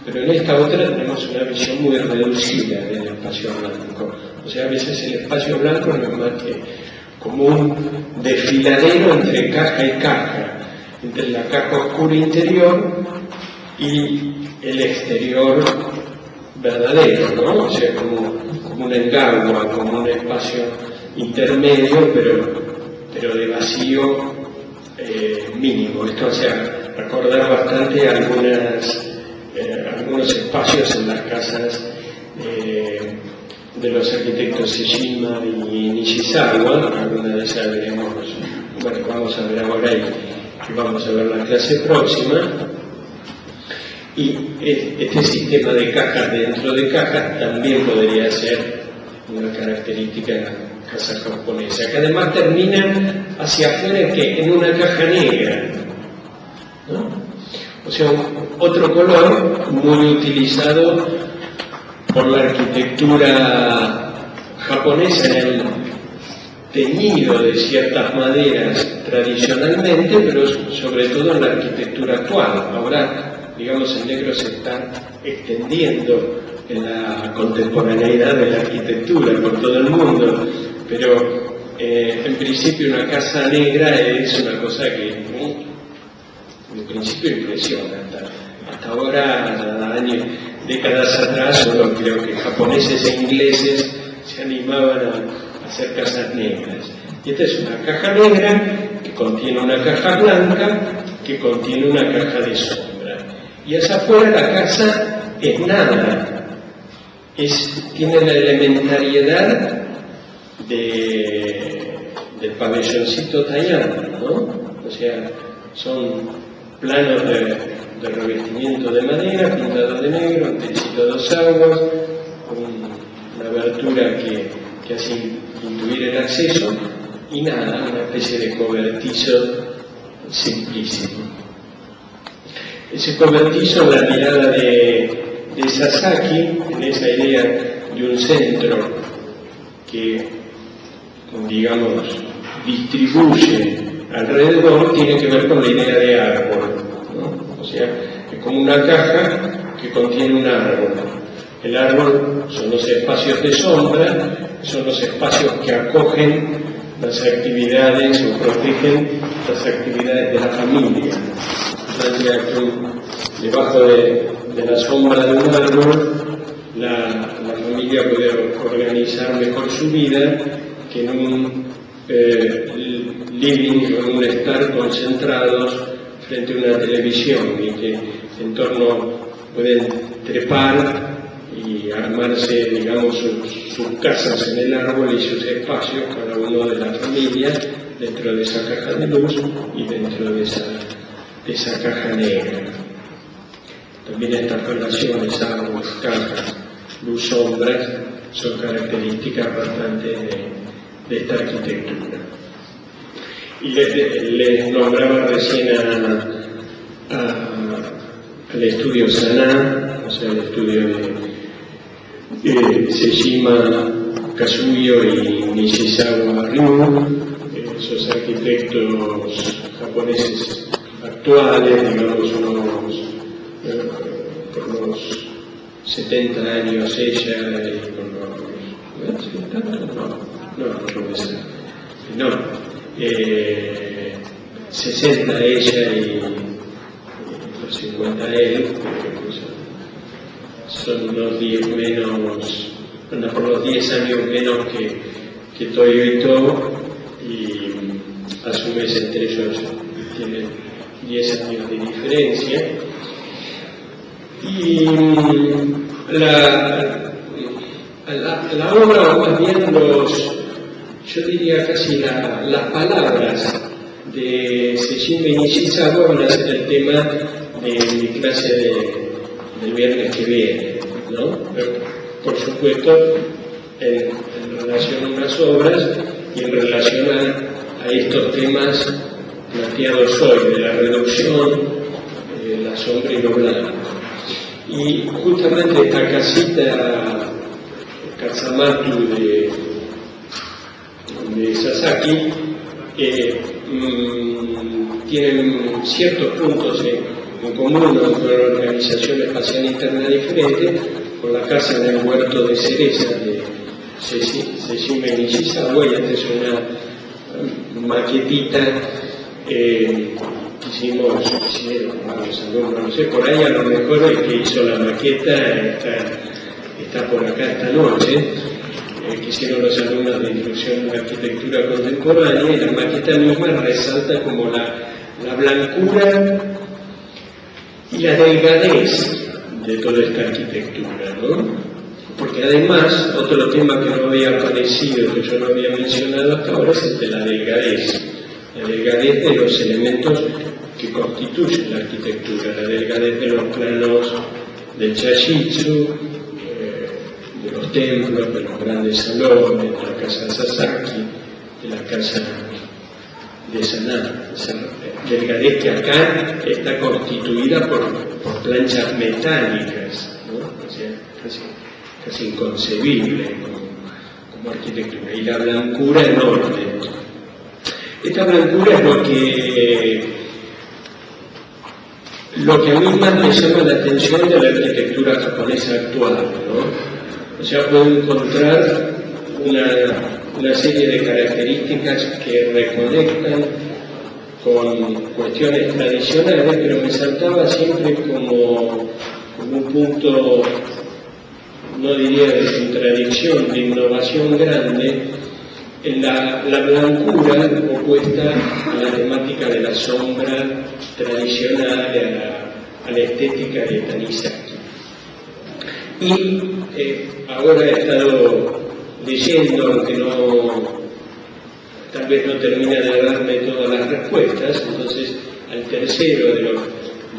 pero en esta otra tenemos una visión muy reducida del espacio blanco. O sea, a veces el espacio blanco no es más que como un desfiladero entre caja y caja, entre la caja oscura interior y el exterior verdadero, ¿no? O sea, como una engargua, como un espacio intermedio, pero de vacío mínimo. Esto hace recordar bastante algunos espacios en las casas de los arquitectos Sejima y Nishizawa. Alguna de esas veremos, bueno, vamos a ver ahora y vamos a ver la clase próxima. Y este sistema de cajas dentro de cajas también podría ser una característica de la casa japonesa, que además termina hacia afuera en una caja negra, ¿no? O sea, otro color muy utilizado por la arquitectura japonesa en el teñido de ciertas maderas tradicionalmente, pero sobre todo en la arquitectura actual. Ahora, digamos, el negro se está extendiendo en la contemporaneidad de la arquitectura por todo el mundo, pero en principio una casa negra es una cosa que en principio impresiona. Hasta ahora, décadas atrás, solo creo que japoneses e ingleses se animaban a hacer casas negras. Y esta es una caja negra que contiene una caja blanca que contiene una caja de sombra. Y hacia afuera la casa es nada, tiene la elementariedad del pabelloncito tallado, ¿no? O sea, son planos de revestimiento de madera, pintados de negro, un techito a 2 aguas, una abertura que hace intuir el acceso, y nada, una especie de cobertizo simplísimo. Ese cobertizo, la mirada de Sasaki, en esa idea de un centro que, digamos, distribuye alrededor, tiene que ver con la idea de árbol, ¿no? O sea, es como una caja que contiene un árbol. El árbol son los espacios de sombra, son los espacios que acogen las actividades o protegen las actividades de la familia. Entonces, aquí, debajo de la sombra de un árbol, la familia puede organizar mejor su vida que en un living o en un estar concentrados frente a una televisión, y que en torno pueden trepar y armarse, digamos, sus casas en el árbol y sus espacios, cada uno de la familia, dentro de esa caja de luz y dentro de esa caja negra. También estas relaciones, árboles, cajas, luz, sombras, son características bastante de esta arquitectura. Y les nombraba recién al estudio Saná, o sea, el estudio de Sejima Kazuyo y Nishizawa Ryu, esos arquitectos japoneses actuales, digamos, por los 70 años ella, y por los 60 ella y los 50 él, son unos 10 menos, por los 10 años menos que Toyo y To, y a su vez entre ellos tienen 10 años de diferencia. Y la obra, o más bien yo diría casi las palabras de Sejima Nishizawa van a ser el tema de mi clase del viernes que viene, ¿no? Pero, por supuesto, en relación a las obras y en relación a estos temas planteados hoy, de la reducción, la sombra y lo blanco. Y justamente esta casita Katsamatu de Sasaki tienen ciertos puntos en común con una organización espacial interna diferente, con la casa en el huerto de cereza de Sejima Nishizawa, y esta es una maquetita que hicimos varios alumnos, no sé, por ahí a lo mejor el que hizo la maqueta está por acá esta noche, que hicieron los alumnos de Introducción a la Arquitectura Contemporánea, y la maqueta misma resalta como la blancura y la delgadez de toda esta arquitectura, ¿no? Porque además, otro tema que no había aparecido, que yo no había mencionado hasta ahora, es el de la delgadez de los elementos que constituyen la arquitectura, la delgadez de los planos del Chashitsu, de los templos, de los grandes salones, de la casa de Sasaki, de la casa de Saná. Esa delgadez que acá está constituida por planchas metálicas, ¿no? O sea, casi inconcebible como arquitectura. Y la blancura enorme. Esta blancura es lo que a mí más me llama la atención de la arquitectura japonesa actual, ¿no? O sea, puedo encontrar una serie de características que reconectan con cuestiones tradicionales, pero me saltaba siempre como un punto, no diría de contradicción, de innovación grande, en la blancura opuesta a la temática de la sombra tradicional, a la estética de Tanizaki. Y ahora he estado leyendo, aunque tal vez no termina de darme todas las respuestas, entonces al tercero de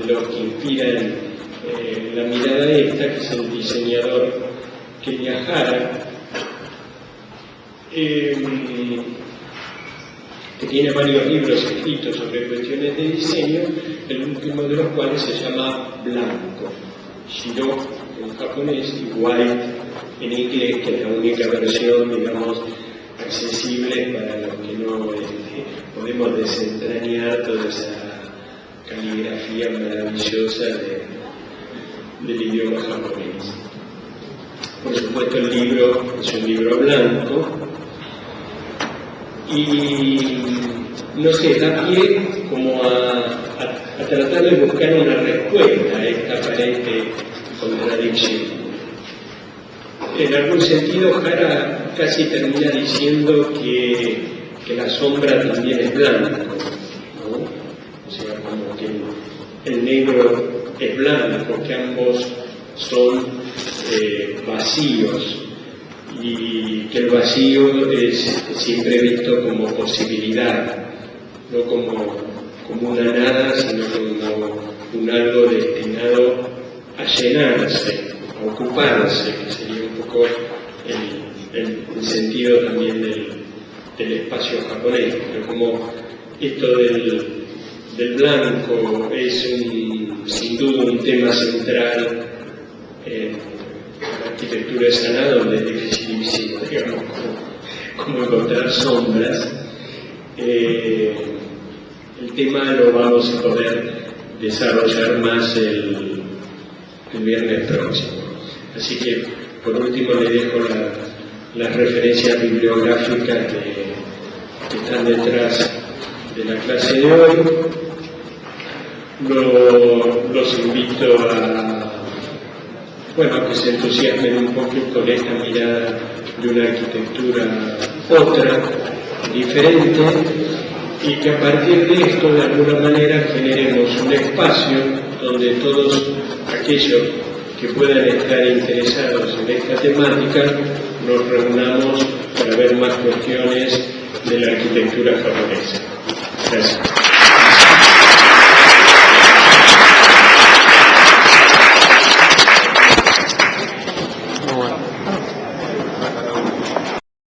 los que inspiran la mirada esta, que es el diseñador Kenya Hara, que tiene varios libros escritos sobre cuestiones de diseño, el último de los cuales se llama Blanco, Shiro en japonés y White en inglés, que es la única versión, digamos, accesible para los que no podemos desentrañar toda esa caligrafía maravillosa del idioma japonés. Por supuesto, el libro es un libro blanco y no sé, da pie como a tratar de buscar una respuesta a esta aparente contradicción. En algún sentido, Hara casi termina diciendo que la sombra también es blanco, ¿no? O sea, como que el negro es blanco, que ambos son vacíos, y que el vacío es siempre visto como posibilidad, no como una nada, sino como un algo destinado a llenarse, a ocuparse, que sería un poco el sentido también del espacio japonés. Pero como esto del blanco es sin duda un tema central en la arquitectura de Sanada, donde es dificilísimo, digamos, como encontrar sombras, el tema lo vamos a poder desarrollar más el viernes próximo. Así que, por último, le dejo las referencias bibliográficas que están detrás de la clase de hoy. Los invito a que se entusiasmen un poco con esta mirada de una arquitectura otra, diferente, y que a partir de esto, de alguna manera, generemos un espacio donde todos aquellos que puedan estar interesados en esta temática nos reunamos para ver más cuestiones de la arquitectura japonesa. Gracias.